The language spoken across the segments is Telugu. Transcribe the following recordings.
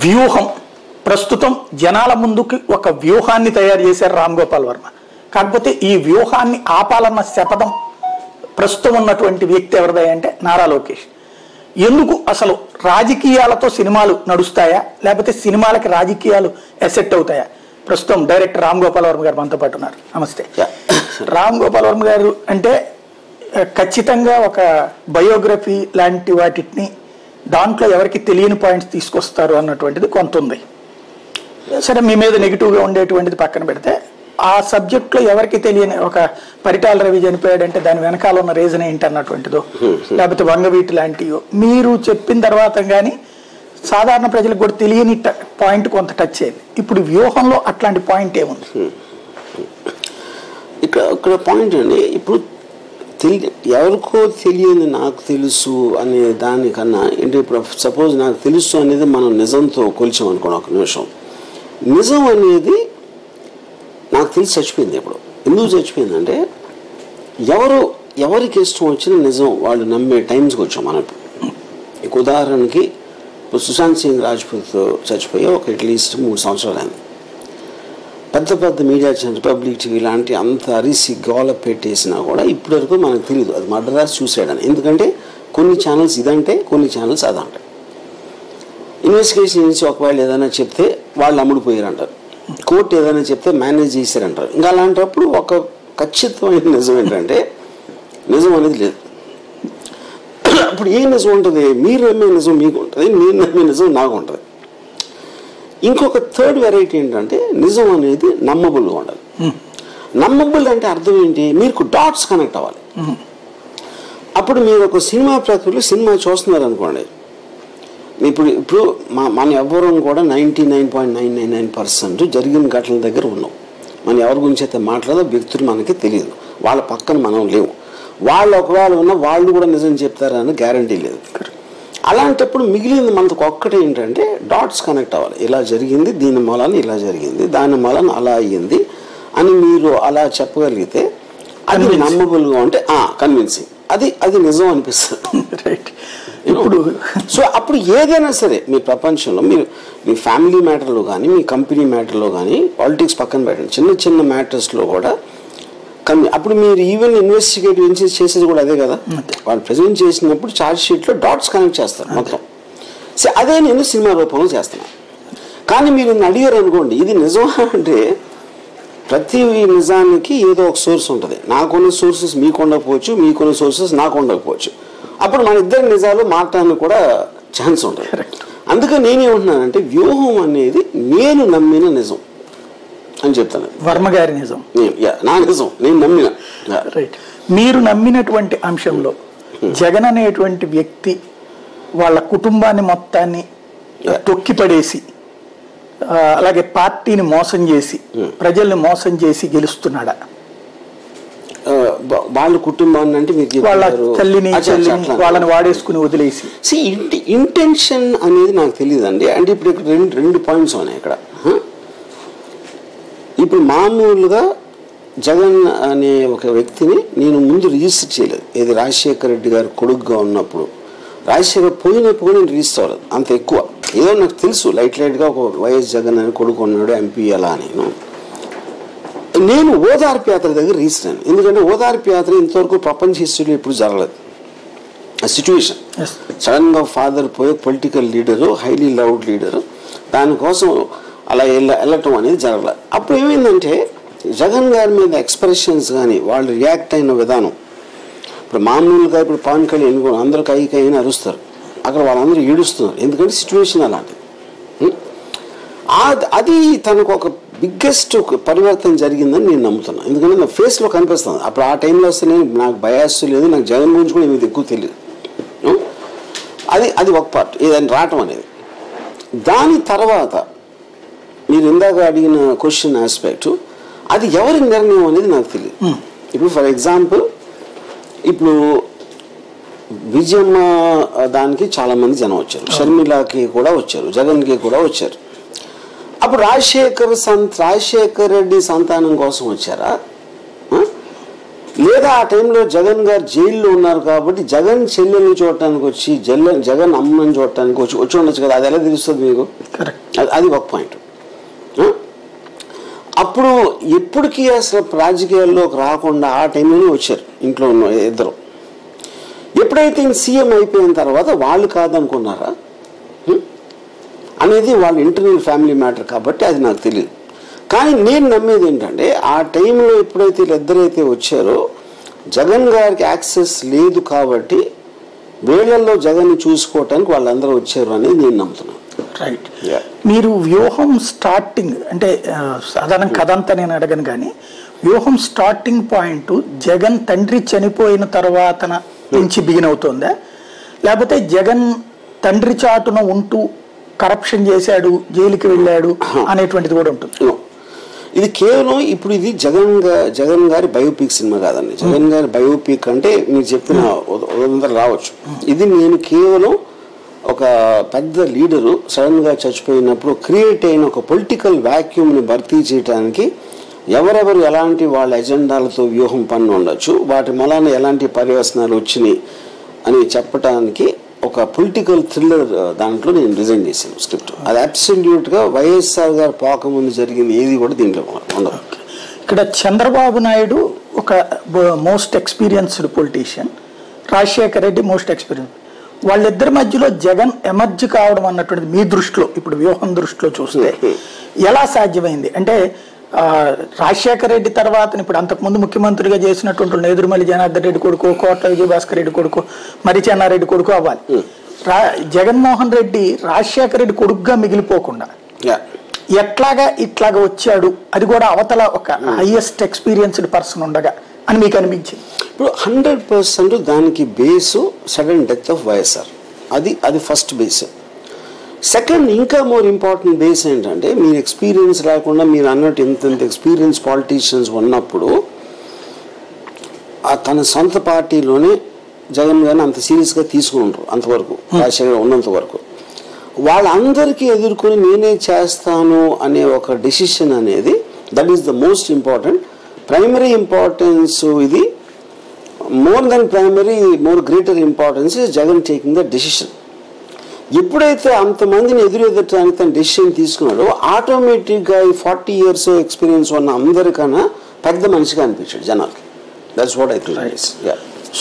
వ్యూహం ప్రస్తుతం జనాల ముందుకి ఒక వ్యూహాన్ని తయారు చేశారు రామ్ గోపాల్ వర్మ. కాకపోతే ఈ వ్యూహాన్ని ఆపాలన్న శపథం ప్రస్తుతం ఉన్నటువంటి వ్యక్తి ఎవరిదా అంటే నారా లోకేష్. ఎందుకు అసలు రాజకీయాలతో సినిమాలు నడుస్తాయా లేకపోతే సినిమాలకి రాజకీయాలు ఎసెట్ అవుతాయా? ప్రస్తుతం డైరెక్టర్ రామ్ గోపాల్ వర్మ గారు మనతో పాటు ఉన్నారు. నమస్తే. రామ్ గోపాల్ వర్మ గారు అంటే ఖచ్చితంగా ఒక బయోగ్రఫీ లాంటి వాటిని దాంట్లో ఎవరికి తెలియని పాయింట్స్ తీసుకొస్తారు అన్నటువంటిది కొంత ఉంది. సరే, మీ మీద నెగిటివ్గా ఉండేటువంటిది పక్కన పెడితే ఆ సబ్జెక్ట్లో ఎవరికి తెలియని ఒక పరిటాల రవి చనిపోయాడంటే దాని వెనకాల ఉన్న రీజన్ ఏంటి అన్నటువంటిదో లేకపోతే వంగవీటి లాంటివో మీరు చెప్పిన తర్వాత కానీ సాధారణ ప్రజలకు కూడా తెలియని పాయింట్ కొంత టచ్ అయ్యింది. ఇప్పుడు వ్యూహంలో అట్లాంటి పాయింట్ ఏముంది? ఇక్కడ పాయింట్ అండి, ఇప్పుడు ఎవరికో తెలియని నాకు తెలుసు అనే దానికన్నా ఏంటి, ఇప్పుడు సపోజ్ నాకు తెలుసు అనేది మనం నిజంతో కొలిచామనుకోండి ఒక నిమిషం. నిజం అనేది నాకు తెలిసి చచ్చిపోయింది. ఇప్పుడు ఎందుకు చచ్చిపోయిందంటే ఎవరికి ఇష్టం వచ్చిన నిజం వాళ్ళు నమ్మే టైమ్స్కి వచ్చాం మనం. ఇప్పుడు ఉదాహరణకి ఇప్పుడు సుశాంత్ సింగ్ రాజ్పూత్ చచ్చిపోయి ఒక అట్లీస్ట్ 3 సంవత్సరాలు అయింది. పెద్ద మీడియా ఛానల్ పబ్లిక్ టీవీ లాంటి అంత అరిసి గోల పెట్టేసినా కూడా ఇప్పటివరకు మనకు తెలియదు అది మర్డర్ సూసైడ్ అని. ఎందుకంటే కొన్ని ఛానల్స్ ఇదంటే కొన్ని ఛానల్స్ అదంటే. ఇన్వెస్టిగేషన్ నుంచి ఒకవేళ ఏదైనా చెప్తే వాళ్ళు అమ్ముడిపోయారంటారు, కోర్టు ఏదైనా చెప్తే మేనేజ్ చేశారంటారు. ఇంకా అలాంటప్పుడు ఒక ఖచ్చితమైన నిజం ఏంటంటే నిజం అనేది లేదు. అప్పుడు ఏ నిజం ఉంటుంది? మీరు నమ్మే నిజం మీకు ఉంటుంది, నేను నమ్మే నిజం నాకు ఉంటుంది. ఇంకొక థర్డ్ వెరైటీ ఏంటంటే నిజం అనేది నమ్మబుల్గా ఉండాలి. నమ్మబుల్ అంటే అర్థం ఏంటి? మీకు డాట్స్ కనెక్ట్ అవ్వాలి. అప్పుడు మీరు ఒక సినిమా ప్రక్రియలో సినిమా చూస్తున్నారు అనుకోండి, ఇప్పుడు మన ఎవ్వరూ కూడా 99.999% జరిగిన ఘటనల దగ్గర ఉన్నాం. మనం ఎవరి గురించి అయితే మాట్లాడదో వ్యక్తులు మనకి తెలియదు, వాళ్ళ పక్కన మనం లేవు. వాళ్ళు ఒకవేళ ఉన్నా వాళ్ళు కూడా నిజం చెప్తారని గ్యారంటీ లేదు. అలాంటప్పుడు మిగిలింది మనకు ఒక్కటే ఏంటంటే డాట్స్ కనెక్ట్ అవ్వాలి. ఇలా జరిగింది, దీని మూలాన ఇలా జరిగింది, దాని మూలాన అలా అయ్యింది అని మీరు అలా చెప్పగలిగితే అది నమ్మబుల్గా ఉంటే కన్విన్సింగ్, అది నిజం అనిపిస్తుంది. రైట్. ఇప్పుడు సో అప్పుడు ఏదైనా సరే మీ ప్రపంచంలో మీరు మీ ఫ్యామిలీ మ్యాటర్లో కానీ మీ కంపెనీ మ్యాటర్లో కానీ పాలిటిక్స్ పక్కన పెట్టండి, చిన్న మ్యాటర్స్లో కూడా అప్పుడు మీరు ఈవెన్ ఇన్వెస్టిగేటివ్ చేసేది కూడా అదే కదా. వాళ్ళు ప్రజెంట్ చేసినప్పుడు ఛార్జ్ షీట్లో డాట్స్ కనెక్ట్ చేస్తారు మొత్తం. సో అదే నేను సినిమా రూపంలో చేస్తున్నాను. కానీ మీరు అడిగారు అనుకోండి ఇది నిజం అంటే ప్రతి నిజానికి ఏదో ఒక సోర్స్ ఉంటుంది. నాకున్న సోర్సెస్ మీకు ఉండకపోవచ్చు, మీకున్న సోర్సెస్ నాకు ఉండకపోవచ్చు. అప్పుడు మన ఇద్దరి నిజాలు మాట్లాడడానికి కూడా ఛాన్స్ ఉంటుంది. అందుకని నేనేమంటున్నానంటే వ్యూహం అనేది నేను నమ్మిన నిజం అని చెప్తాను. వర్మ గారి నిజం, నా నిజం, నేను నమ్మిన. రైట్. మీరు నమ్మినటువంటి అంశంలో జగన్ అనేటువంటి వ్యక్తి వాళ్ళ కుటుంబాన్ని మొత్తాన్ని తొక్కిపడేసి అలాగే పార్టీని మోసం చేసి ప్రజల్ని మోసం చేసి గెలుస్తున్నాడా? వాళ్ళ కుటుంబాన్ని అంటే మీరు వాళ్ళ తల్లిని వాళ్ళని వాడేసుకుని వదిలేసి. ఇంటెన్షన్ అనేది నాకు తెలియదండి. అంటే ఇప్పుడు రెండు పాయింట్స్ ఉన్నాయి ఇక్కడ. ఇప్పుడు మామూలుగా జగన్ అనే ఒక వ్యక్తిని నేను ముందు రిజిస్టర్ చేయలేదు. ఏది రాజశేఖర రెడ్డి గారు కొడుకుగా ఉన్నప్పుడు, రాజశేఖర్ పోయినప్పుడు నేను రిజిస్టర్ అవ్వలేదు అంత ఎక్కువ. ఏదో నాకు తెలుసు లైట్గా ఒక వైఎస్ జగన్ అని కొడుకు ఉన్నాడు ఎంపీ అలా అని. నేను ఓదార్పు యాత్ర దగ్గర రిజిస్టర్ అయ్యాను. ఎందుకంటే ఓదార్పు యాత్ర ఇంతవరకు ప్రపంచ హిస్టరీలో ఎప్పుడు జరగలేదు. ఆ సిచ్యువేషన్ సడన్గా ఫాదర్ పోయే political leader, highly loud leader, దానికోసం అలా వెళ్ళటం అనేది జరగలేదు. అప్పుడు ఏమైందంటే జగన్ గారి మీద ఎక్స్ప్రెషన్స్ కానీ వాళ్ళు రియాక్ట్ అయిన విధానం, ఇప్పుడు మామూలుగా ఇప్పుడు పవన్ కళ్యాణ్ అందరూ కైని అరుస్తారు, అక్కడ వాళ్ళందరూ ఏడుస్తున్నారు. ఎందుకంటే సిచ్యువేషన్ అలాంటిది. అది తనకు ఒక బిగ్గెస్ట్ పరివర్తన జరిగిందని నేను నమ్ముతున్నాను. ఎందుకంటే నా ఫేస్లో కనిపిస్తుంది. అప్పుడు ఆ టైంలో వస్తే నాకు బయాస్ లేదు, నాకు జగన్ గురించి కూడా ఏమి ఎక్కువ తెలియదు. అది ఒక పార్ట్ ఏదైనా రావటం అనేది. దాని తర్వాత మీరు ఇందాక అడిగిన క్వశ్చన్ ఆస్పెక్ట్, అది ఎవరి నిర్ణయం అనేది నాకు తెలియదు. ఇప్పుడు ఫర్ ఎగ్జాంపుల్ ఇప్పుడు విజయమ్మ దానికి చాలామంది జనం వచ్చారు, షర్మిలాకి కూడా వచ్చారు, జగన్కి కూడా వచ్చారు. అప్పుడు రాజశేఖర్ రెడ్డి సంతానం కోసం వచ్చారా లేదా ఆ టైంలో జగన్ గారు జైల్లో ఉన్నారు కాబట్టి జగన్ చెల్లెల్ని చూడటానికి వచ్చి జగన్ అమ్మని చూడటానికి వచ్చి ఉండొచ్చు కదా, అది ఎలా తెలుస్తుంది మీకు? అది ఒక పాయింట్. అప్పుడు ఎప్పటికీ అసలు రాజకీయాల్లోకి రాకుండా ఆ టైంలోనే వచ్చారు ఇంట్లో ఉన్న ఇద్దరు. ఎప్పుడైతే సీఎం అయిపోయిన తర్వాత వాళ్ళు కాదనుకున్నారా అనేది వాళ్ళ ఇంటర్నల్ ఫ్యామిలీ మ్యాటర్ కాబట్టి అది నాకు తెలియదు. కానీ నేను నమ్మేది ఏంటంటే ఆ టైంలో ఎప్పుడైతే వీళ్ళిద్దరైతే వచ్చారో జగన్ గారికి యాక్సెస్ లేదు కాబట్టి వేళల్లో జగన్ని చూసుకోవటానికి వాళ్ళందరూ వచ్చారు అనేది నేను నమ్ముతున్నాను. రైట్. మీరు వ్యూహం స్టార్టింగ్ అంటే సాధారణ కథ అంతా నేను అడగను, కానీ వ్యూహం స్టార్టింగ్ పాయింట్ జగన్ తండ్రి చనిపోయిన తర్వాత నుంచి బిగిన్ అవుతుందా, లేకపోతే జగన్ తండ్రి చాటున ఉంటూ కరప్షన్ చేశాడు జైలుకి వెళ్ళాడు అనేటువంటిది కూడా ఉంటుంది? ఇది కేవలం ఇప్పుడు ఇది జగన్ గారి బయోపిక్ సినిమా కాదండి. జగన్ గారి బయోపిక్ అంటే మీరు చెప్పిన ఉదంతరం రావచ్చు. ఇది నేను కేవలం ఒక పెద్ద లీడరు సడన్ గా చచ్చిపోయినప్పుడు క్రియేట్ అయిన ఒక పొలిటికల్ వాక్యూమ్ని భర్తీ చేయడానికి ఎవరెవరు ఎలాంటి వాళ్ళ ఎజెండాలతో వ్యూహం పన్ను ఉండొచ్చు, వాటి మూలాన ఎలాంటి పర్యవసనాలు వచ్చినాయి అని చెప్పడానికి ఒక పొలిటికల్ థ్రిల్లర్ దాంట్లో నేను డిజైన్ చేశాను స్క్రిప్ట్. అది అబ్సల్యూట్గా వైఎస్ఆర్ గారు పోకముందు జరిగింది ఏది కూడా దీంట్లో ఉండదు. ఇక్కడ చంద్రబాబు నాయుడు ఒక most experienced politician, Rajasekhara Reddy most experience. వాళ్ళిద్దరి మధ్యలో జగన్ ఎమర్జ్ కావడం అన్నటువంటిది మీ దృష్టిలో, ఇప్పుడు వ్యూహం దృష్టిలో చూస్తే ఎలా సాధ్యమైంది? అంటే రాజశేఖర రెడ్డి తర్వాత ఇప్పుడు అంతకుముందు ముఖ్యమంత్రిగా చేసినటువంటి నేదురుమల్లి జనార్దన్ రెడ్డి కొడుకు, కోట్ల విజయభాస్కర్ రెడ్డి కొడుకు, మరిచెన్నారెడ్డి కొడుకు అవ్వాలి. జగన్మోహన్ రెడ్డి రాజశేఖర రెడ్డి కొడుకుగా మిగిలిపోకుండా ఎట్లాగా ఇట్లాగా వచ్చాడు, అది కూడా అవతల ఒక హైయెస్ట్ ఎక్స్పీరియన్స్డ్ పర్సన్ ఉండగా అని మీకు అనిపించింది? ఇప్పుడు 100% దానికి base sudden death of YSR, అది ఫస్ట్ బేస్. సెకండ్ ఇంకా మోర్ ఇంపార్టెంట్ బేస్ ఏంటంటే మీరు ఎక్స్పీరియన్స్ లేకుండా మీరు అన్నట్టు ఇంత ఎక్స్పీరియన్స్ పాలిటీషియన్స్ ఉన్నప్పుడు తన సొంత పార్టీలోనే జగన్ గారిని అంత సీరియస్గా తీసుకుని ఉంటారు అంతవరకు, రాజశేఖర్ ఉన్నంత వరకు. వాళ్ళందరికీ ఎదుర్కొని నేనే చేస్తాను అనే ఒక డెసిషన్ అనేది that is the most important. Primary importance ఇది, more than primary more greater importance is Jagan taking the decision. ఎప్పుడైతే అంతమందిని ఎదురెదటానికి తన డెసిషన్ తీసుకున్నాడో ఆటోమేటిక్గా ఈ 40 years ఎక్స్పీరియన్స్ ఉన్న అందరికన్నా పెద్ద మనిషిగా అనిపించాడు జనాలకి. That's what I think.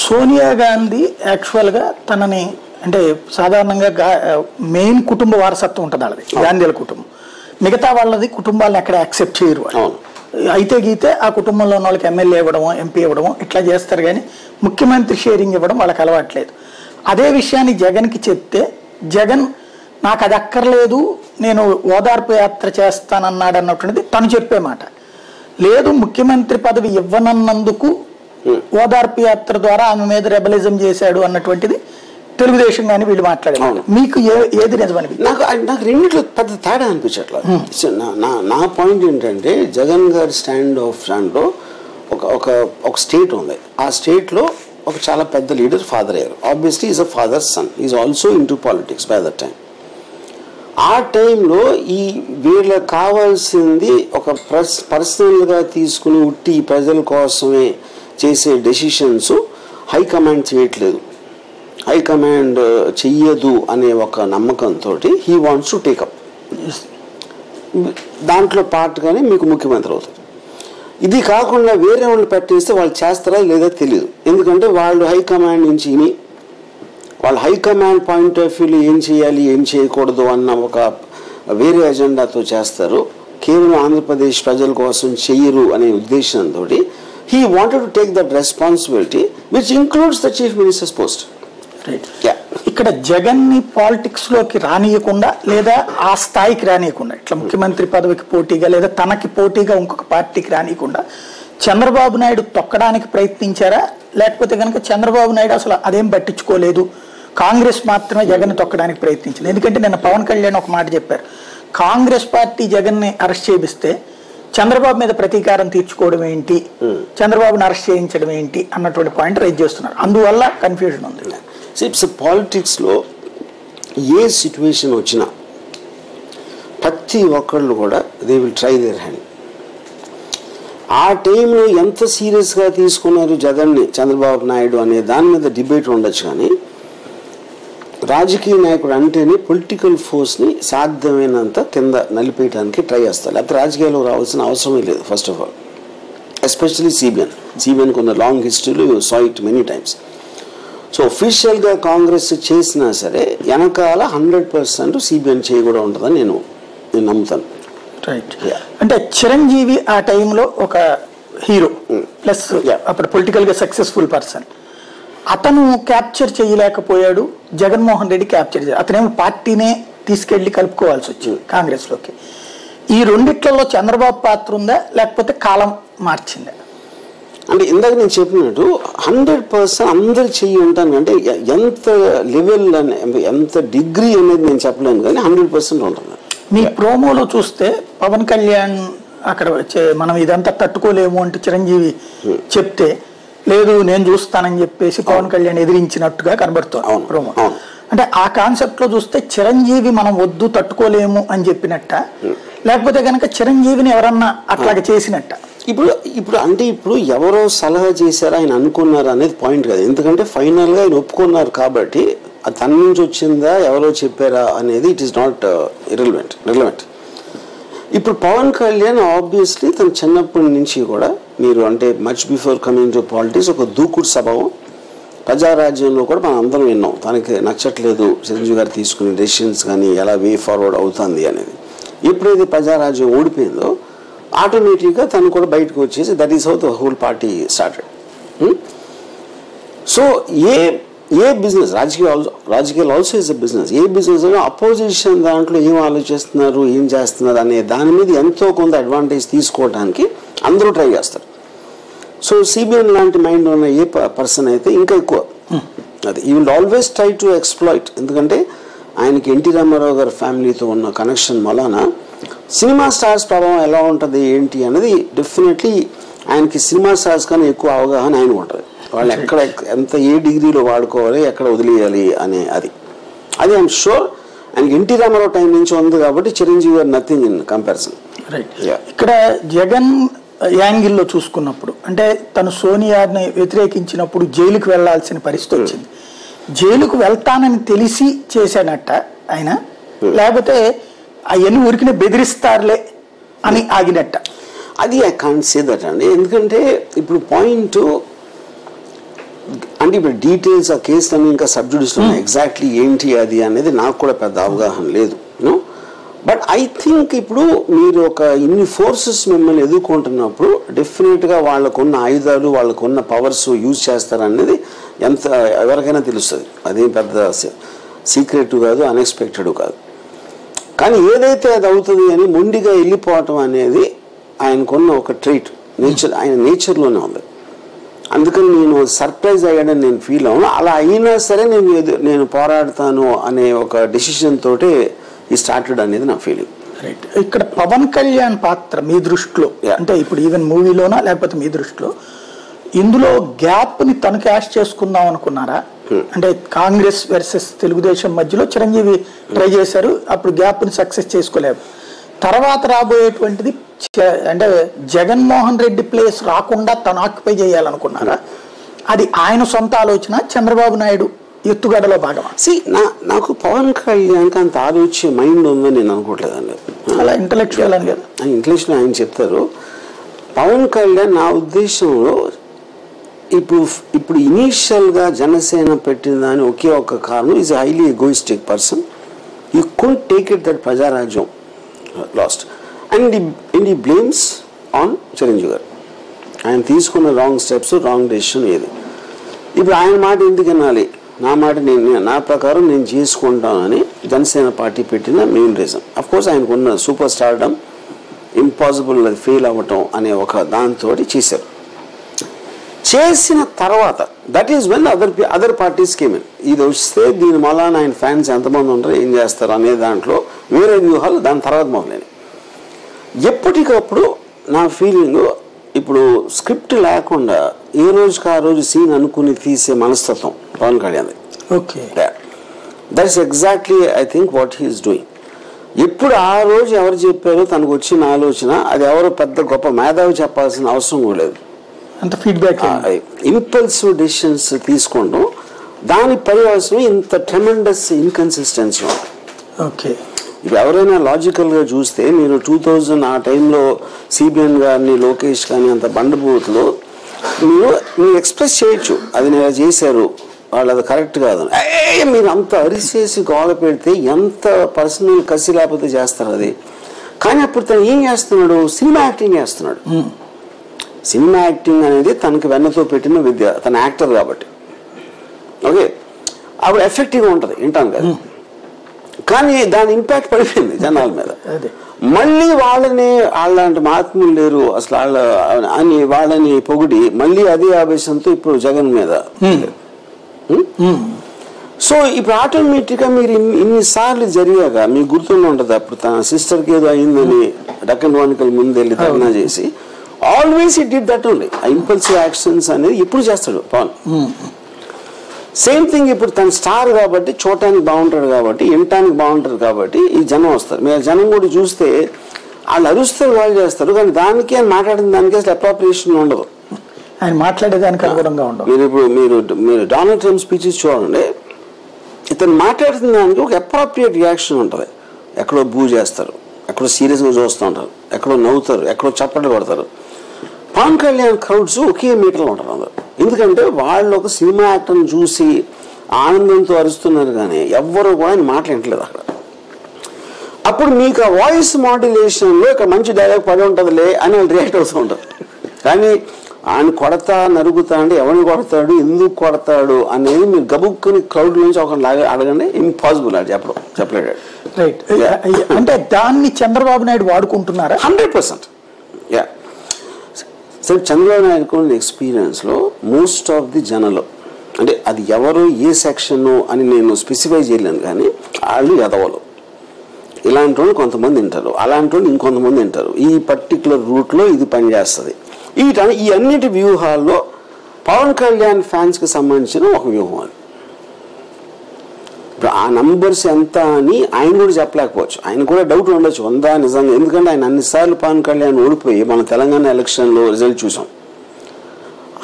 Sonia Gandhi యాక్చువల్గా తనని అంటే సాధారణంగా మెయిన్ కుటుంబ వారసత్వం ఉంటుంది వాళ్ళది, గాంధీల కుటుంబం. మిగతా వాళ్ళది కుటుంబాలను ఎక్కడ యాక్సెప్ట్ చేయరు. అయితే గీతే ఆ కుటుంబంలో ఉన్న వాళ్ళకి ఎమ్మెల్యే ఇవ్వడమో ఎంపీ ఇవ్వడమో ఇట్లా చేస్తారు, కానీ ముఖ్యమంత్రి షేరింగ్ ఇవ్వడం వాళ్ళకి అలవాట్లేదు. అదే విషయాన్ని జగన్కి చెప్తే జగన్ నాకు అది అక్కర్లేదు, నేను ఓదార్పు యాత్ర చేస్తానన్నాడు అన్నటువంటిది తను చెప్పే మాట. లేదు ముఖ్యమంత్రి పదవి ఇవ్వనన్నందుకు ఓదార్పు యాత్ర ద్వారా ఆమె మీద రెబలిజం చేశాడు అన్నటువంటిది తెలుగుదేశం కానీ వీళ్ళు మాట్లాడారు. మీకు ఏది నిజమని? నాకు రెండిట్లో పెద్ద తేడా అనిపించట్లా. నా పాయింట్ ఏంటంటే జగన్ గారి స్టాండ్లో ఒక స్టేట్ ఉంది, ఆ స్టేట్లో ఒక చాలా పెద్ద లీడర్ ఫాదర్ అయ్యారు. Obviously is a father son, is also in to politics by that time. ఆ టైంలో ఈ వీళ్ళకి కావాల్సింది ఒక పర్సనల్గా తీసుకుని ఉట్టి ప్రజల కోసమే చేసే డెసిషన్స్ హైకమాండ్ చేయట్లేదు, హైకమాండ్ చెయ్యదు అనే ఒక నమ్మకంతో హీ వాంట్స్ టు టేకప్. దాంట్లో పార్ట్గానే మీకు ముఖ్యమంత్రి అవుతారు. ఇది కాకుండా వేరే వాళ్ళు పెట్టేస్తే వాళ్ళు చేస్తారా లేదా తెలియదు. ఎందుకంటే వాళ్ళు హైకమాండ్ నుంచి వాళ్ళ హైకమాండ్ పాయింట్ ఆఫ్ వ్యూలో ఏం చేయాలి ఏం చేయకూడదు అన్న ఒక వేరే ఎజెండాతో చేస్తారు. కేవలం ఆంధ్రప్రదేశ్ ప్రజల కోసం చెయ్యరు అనే ఉద్దేశంతో he wanted to take that responsibility which includes the chief ministers post. ఇక్కడ జగన్ ని పాలిటిక్స్ లోకి రానియకుండా లేదా ఆ స్థాయికి రానియకుండా, ఇట్లా ముఖ్యమంత్రి పదవికి పోటీగా లేదా తనకి పోటీగా ఇంకొక పార్టీకి రానియకుండా చంద్రబాబు నాయుడు తొక్కడానికి ప్రయత్నించారా, లేకపోతే కనుక చంద్రబాబు నాయుడు అసలు అదేం పట్టించుకోలేదు, కాంగ్రెస్ మాత్రమే జగన్ తొక్కడానికి ప్రయత్నించింది? ఎందుకంటే నిన్న పవన్ కళ్యాణ్ ఒక మాట చెప్పారు, కాంగ్రెస్ పార్టీ జగన్ ని అరెస్ట్ చేపిస్తే చంద్రబాబు మీద ప్రతీకారం తీర్చుకోవడం ఏంటి, చంద్రబాబుని అరెస్ట్ చేయించడం ఏంటి అన్నటువంటి పాయింట్ రైజ్ చేస్తున్నారు. అందువల్ల కన్ఫ్యూజన్ ఉంది. ఇట్స్ పాలిటిక్స్లో ఏ సిచ్యువేషన్ వచ్చినా ప్రతి ఒక్కళ్ళు కూడా they will try their hand. ఆ టైంలో ఎంత సీరియస్గా తీసుకున్నారు జగన్ని చంద్రబాబు నాయుడు అనే దాని మీద డిబేట్ ఉండొచ్చు, కానీ రాజకీయ నాయకుడు అంటేనే పొలిటికల్ ఫోర్స్ని సాధ్యమైనంత కింద నలిపేయడానికి ట్రై చేస్తారు. లేకపోతే రాజకీయాల్లో రావాల్సిన అవసరమే లేదు. ఫస్ట్ ఆఫ్ ఆల్ ఎస్పెషల్లీ సిబిఎన్కి ఉన్న లాంగ్ హిస్టరీలో you saw it many times. So ఒఫీషియల్గా కాంగ్రెస్ చేసినా సరే వెనకాల 100% సిబిఎన్ చేయి కూడా ఉంటుందని నేను నమ్ముతాను. రైట్. అంటే చిరంజీవి ఆ టైంలో ఒక హీరో ప్లస్ అప్పుడు పొలిటికల్గా సక్సెస్ఫుల్ పర్సన్, అతను క్యాప్చర్ చేయలేకపోయాడు, జగన్మోహన్ రెడ్డి క్యాప్చర్ చేయాలి. అతనేమో పార్టీనే తీసుకెళ్లి కలుపుకోవాల్సి వచ్చింది కాంగ్రెస్లోకి. ఈ రెండిట్లలో చంద్రబాబు పాత్ర ఉందా లేకపోతే కాలం మార్చిందా? అంటే ఇందాక నేను చెప్పినట్టు 100% అందరు చెయ్యి ఉంటాను అంటే ఎంత లెవెల్ ఎంత డిగ్రీ అనేది నేను చెప్పలేను, కానీ 100% ఉంటుంది. మీ ప్రోమోలో చూస్తే పవన్ కళ్యాణ్ అక్కడ మనం ఇదంతా తట్టుకోలేము అంటే చిరంజీవి చెప్తే లేదు నేను చూస్తానని చెప్పేసి పవన్ కళ్యాణ్ ఎదిరించినట్టుగా కనబడుతుంది ప్రోమో. అంటే ఆ కాన్సెప్ట్ లో చూస్తే చిరంజీవి మనం వద్దు తట్టుకోలేము అని చెప్పినట్ట, లేకపోతే కనుక చిరంజీవిని ఎవరన్నా అట్లాగే చేసినట్ట? ఇప్పుడు ఎవరో సలహా చేశారా ఆయన అనుకున్నారా అనేది పాయింట్ కదా. ఎందుకంటే ఫైనల్గా ఆయన ఒప్పుకున్నారు కాబట్టి అది తన నుంచి వచ్చిందా ఎవరో చెప్పారా అనేది ఇట్ ఈస్ నాట్ రిలవెంట్. ఇప్పుడు పవన్ కళ్యాణ్ ఆబ్వియస్లీ తన చిన్నప్పటి నుంచి కూడా మీరు అంటే much before coming to politics ఒక దూకుడు స్వభావం. ప్రజారాజ్యంలో కూడా మనం అందరం విన్నాం తనకి నచ్చట్లేదు చిరంజీవి గారు తీసుకునే డెసిషన్స్ కానీ ఎలా వే ఫార్వర్డ్ అవుతుంది అనేది. ఎప్పుడైతే ప్రజారాజ్యం ఓడిపోయిందో ఆటోమేటిక్గా తను కూడా బయటకు వచ్చేసి that is how the whole party started. So a business రాజకీయాలు also is a business. A business అయినా అపోజిషన్ దాంట్లో ఏం ఆలోచిస్తున్నారు ఏం చేస్తున్నారు అనే దాని మీద ఎంతో కొంత అడ్వాంటేజ్ తీసుకోవడానికి అందరూ ట్రై చేస్తారు. సో సిబిఎన్ లాంటి మైండ్ ఉన్న ఏ పర్సన్ అయితే ఇంకా ఎక్కువ అది ఈ will always try to exploit. ఎందుకంటే ఆయనకి ఎన్టీ రామారావు గారి ఫ్యామిలీతో ఉన్న కనెక్షన్ వలన సినిమా స్టార్స్ ప్రభావం ఎలా ఉంటుంది ఏంటి అనేది డెఫినెట్లీ ఆయనకి సినిమా స్టార్స్ కన్నా ఎక్కువ అవగాహన ఆయన ఉంటుంది. వాళ్ళు ఎక్కడ ఎంత ఏ డిగ్రీలో వాడుకోవాలి ఎక్కడ వదిలేయాలి అనే అది ఐఎమ్ షూర్ ఆయనకి ఎన్టీ రామారావు టైం నుంచి ఉంది కాబట్టి చిరంజీవి గారు నథింగ్ ఇన్ కంపారిజన్. రైట్. ఇక్కడ జగన్ యాంగిల్లో చూసుకున్నప్పుడు అంటే తను సోనియాని వ్యతిరేకించినప్పుడు జైలుకు వెళ్లాల్సిన పరిస్థితి వచ్చింది. జైలుకు వెళ్తానని తెలిసి చేశానట్ట ఆయన, లేకపోతే అవన్నీ ఊరికినే బెదిరిస్తారులే అని ఆగినట్ట? అది ఐ కాంట్ సే దట్ అండి. ఎందుకంటే ఇప్పుడు పాయింట్ అంటే ఇప్పుడు డీటెయిల్స్ ఆ కేసులన్నీ ఇంకా సబ్జుడిస్లో ఉన్నాయి. ఎగ్జాక్ట్లీ ఏంటి అది అనేది నాకు కూడా పెద్ద అవగాహన లేదు. బట్ ఐ థింక్ ఇప్పుడు మీరు ఒక ఇన్ని ఫోర్సెస్ మిమ్మల్ని ఎదుర్కొంటున్నప్పుడు డెఫినెట్గా వాళ్ళకున్న ఆయుధాలు వాళ్ళకున్న పవర్స్ యూజ్ చేస్తారనేది ఎంత ఎవరికైనా తెలుస్తుంది. అదేం పెద్ద సీక్రెట్ కాదు, అన్ఎక్స్పెక్టెడ్ కాదు. కానీ ఏదైతే అది అవుతుంది అని మొండిగా వెళ్ళిపోవటం అనేది ఆయనకున్న ఒక ట్రైట్ ఆయన నేచర్లోనే ఉంది. అందుకని నేను సర్ప్రైజ్ అయ్యాడని నేను ఫీల్ అవును. అలా అయినా సరే నేను పోరాడతాను అనే ఒక డెసిషన్ తోటే ఈ స్టార్టెడ్ అనేది నా ఫీలింగ్. రైట్. ఇక్కడ పవన్ కళ్యాణ్ పాత్ర మీ దృష్టిలో అంటే ఇప్పుడు ఈవెన్ మూవీలోనా లేకపోతే మీ దృష్టిలో ఇందులో గ్యాప్ని తను క్యాష్ చేసుకుందాం అనుకున్నారా? అంటే కాంగ్రెస్ వర్సెస్ తెలుగుదేశం మధ్యలో చిరంజీవి ట్రై చేశారు, అప్పుడు గ్యాప్ని సక్సెస్ చేసుకోలేదు. తర్వాత రాబోయేటువంటిది అంటే జగన్మోహన్ రెడ్డి ప్లేస్ రాకుండా తను ఆక్యుపై చేయాలనుకున్నారా? అది ఆయన సొంత ఆలోచన, చంద్రబాబు నాయుడు ఎత్తుగడలో భాగమా? నాకు పవన్ కళ్యాణ్కి అంత ఆలోచన మైండ్ ఉందని నేను అనుకోవట్లేదండి. అలా ఇంటలెక్చువల్ అని కదా ఇంటలెక్చువల్ ఆయన చెప్తారు. పవన్ కళ్యాణ్ నా ఉద్దేశంలో ఇప్పుడు ఇనీషియల్గా జనసేన పెట్టిన దాని ఒకే ఒక కారణం is highly egoistic person. You could take it that Prajarajyam lost and he blames on Chiranjeevi garu. ఆయన తీసుకున్న రాంగ్ స్టెప్స్ రాంగ్ డెసిషన్ ఏది. ఇప్పుడు ఆయన మాట ఎందుకు వినాలి, నా మాట నా ప్రకారం నేను చేసుకుంటానని జనసేన పార్టీ పెట్టిన మెయిన్ రీజన్. అఫ్కోర్స్ ఆయనకున్న సూపర్ స్టార్డమ్ ఇంపాసిబుల్ అది ఫెయిల్ అవ్వటం అనే ఒక దాంతో చేశారు. చేసిన తర్వాత that is when other parties came in. ఇది వస్తే దీని మళ్ళా ఆయన ఫ్యాన్స్ ఎంతమంది ఉంటారు ఏం చేస్తారు అనే దాంట్లో వేరే వ్యూహాలు దాని తర్వాత మొదలైనవి. ఎప్పటికప్పుడు నా ఫీలింగ్ ఇప్పుడు స్క్రిప్ట్ లేకుండా ఏ రోజుకి ఆ రోజు సీన్ అనుకుని తీసే మనస్తత్వం Pawan Kalyan. Okay, that's exactly I think what he's doing. ఎప్పుడు ఆ రోజు ఎవరు చెప్పారో తనకు వచ్చిన ఆలోచన అది ఎవరో పెద్ద గొప్ప మేధావి చెప్పాల్సిన అవసరం కూడా లేదు. అంత ఫీడ్బ్యాక్ ఇంపల్సివ్ డెసిషన్స్ తీసుకోవడం దాని పర్యవసరం ఇంత ట్రెమెండస్ ఇన్కన్సిస్టెన్సీ ఉంటుంది. ఓకే, ఇప్పుడు ఎవరైనా లాజికల్గా చూస్తే మీరు 2000 ఆ టైంలో సిబిఎన్ గారిని లోకేష్ కానీ అంత బండబూతులు మీరు ఎక్స్ప్రెస్ చేయొచ్చు, అది నేను చేశారు వాళ్ళు అది కరెక్ట్ కాదు. మీరు అంత అరిసేసి గోల పెడితే ఎంత పర్సనల్ కసి లేకపోతే చేస్తారు అది. కానీ అప్పుడు తను ఏం చేస్తున్నాడు, సినిమా యాక్టింగ్ చేస్తున్నాడు. సినిమా యాక్టింగ్ అనేది తనకి వెన్నతో పెట్టిన విద్య, తన యాక్టర్ కాబట్టి ఓకే అప్పుడు ఎఫెక్టివ్గా ఉంటుంది వింటాను కదా. కానీ దాని ఇంపాక్ట్ పడిపోయింది జనాల మీద. మళ్ళీ వాళ్ళని వాళ్ళంటి మహాత్ములు లేరు అసలు వాళ్ళ అని వాళ్ళని పొగిడి మళ్ళీ అదే ఆవేశంతో ఇప్పుడు జగన్ మీద. సో ఇప్పుడు ఆటోమేటిక్గా మీరు ఇన్నిసార్లు జరిగాక మీకు గుర్తుండి ఉంటుంది. అప్పుడు తన సిస్టర్కి ఏదో అయిందని డక్కన్ వానికల ముందు వెళ్ళి ధర్నా చేసి always it did that only. ఆ ఇంపల్సివ్ యాక్షన్స్ అనేది ఇప్పుడు చేస్తాడు పవన్. సేమ్ థింగ్ ఇప్పుడు తన స్టార్ కాబట్టి చూడటానికి బాగుంటాడు కాబట్టి వినటానికి బాగుంటారు కాబట్టి ఈ జనం వస్తారు. మీరు జనం కూడా చూస్తే వాళ్ళు అరుస్తారు వాళ్ళు చేస్తారు కానీ దానికి ఆయన మాట్లాడిన దానికి అసలు అప్రాప్రియేషన్ ఉండదు. ఆయన మాట్లాడేదానికి అనుగుణంగా ఉండదు. మీరు డొనాల్డ్ ట్రంప్ స్పీచెస్ చూడండి, ఇతను మాట్లాడుతున్న దానికి ఒక అప్రాప్రియేట్ రియాక్షన్ ఉంటుంది. ఎక్కడో బూ చేస్తారు, ఎక్కడో సీరియస్గా చూస్తూ ఉంటారు, ఎక్కడో నవ్వుతారు, ఎక్కడో చప్పట్లు కొడతారు. పవన్ కళ్యాణ్ క్రౌడ్స్ ఒకే మీటర్లో ఉంటారు అందరు. ఎందుకంటే వాళ్ళు ఒక సినిమా యాక్టర్ని చూసి ఆనందంతో అరుస్తున్నారు కానీ ఎవ్వరూ కూడా ఆయన మాట్లాడట్లేదు అక్కడ. అప్పుడు మీకు ఆ వాయిస్ మాడ్యులేషన్లో ఇక్కడ మంచి డైలాగ్ పడి ఉంటుందిలే అని వాళ్ళు రియాక్ట్ అవుతూ ఉంటారు. కానీ ఆయన కొడతా నరుగుతా అంటే ఎవరిని కొడతాడు ఎందుకు కొడతాడు అనేది మీరు గబుక్కుని క్రౌడ్ నుంచి ఒకరిలాగా అడగండి, ఇంపాసిబుల్ అది చెప్పలేడు. రైట్, అంటే దాన్ని చంద్రబాబు నాయుడు వాడుకుంటున్నారా? 100%. యా, సరే చంద్రబాబు నాయుడు ఎక్స్పీరియన్స్లో మోస్ట్ ఆఫ్ ది జనంలో అంటే అది ఎవరు ఏ సెక్షన్ అని నేను స్పెసిఫై చేయలేను కానీ వాళ్ళు ఎదవలు ఇలాంటి వాళ్ళు కొంతమంది వింటారు, అలాంటి వాళ్ళు ఇంకొంతమంది వింటారు. ఈ పర్టికులర్ రూట్లో ఇది పనిచేస్తుంది. ఈ అన్నిటి వ్యూహాల్లో పవన్ కళ్యాణ్ ఫ్యాన్స్కి సంబంధించిన ఒక వ్యూహం అది. ఇప్పుడు ఆ నంబర్స్ ఎంత అని ఆయన కూడా చెప్పలేకపోవచ్చు, ఆయన కూడా డౌట్ ఉండొచ్చు ఉందా నిజంగా. ఎందుకంటే ఆయన అన్నిసార్లు పవన్ కళ్యాణ్ ఓడిపోయి మన తెలంగాణ ఎలక్షన్లో రిజల్ట్ చూసాం.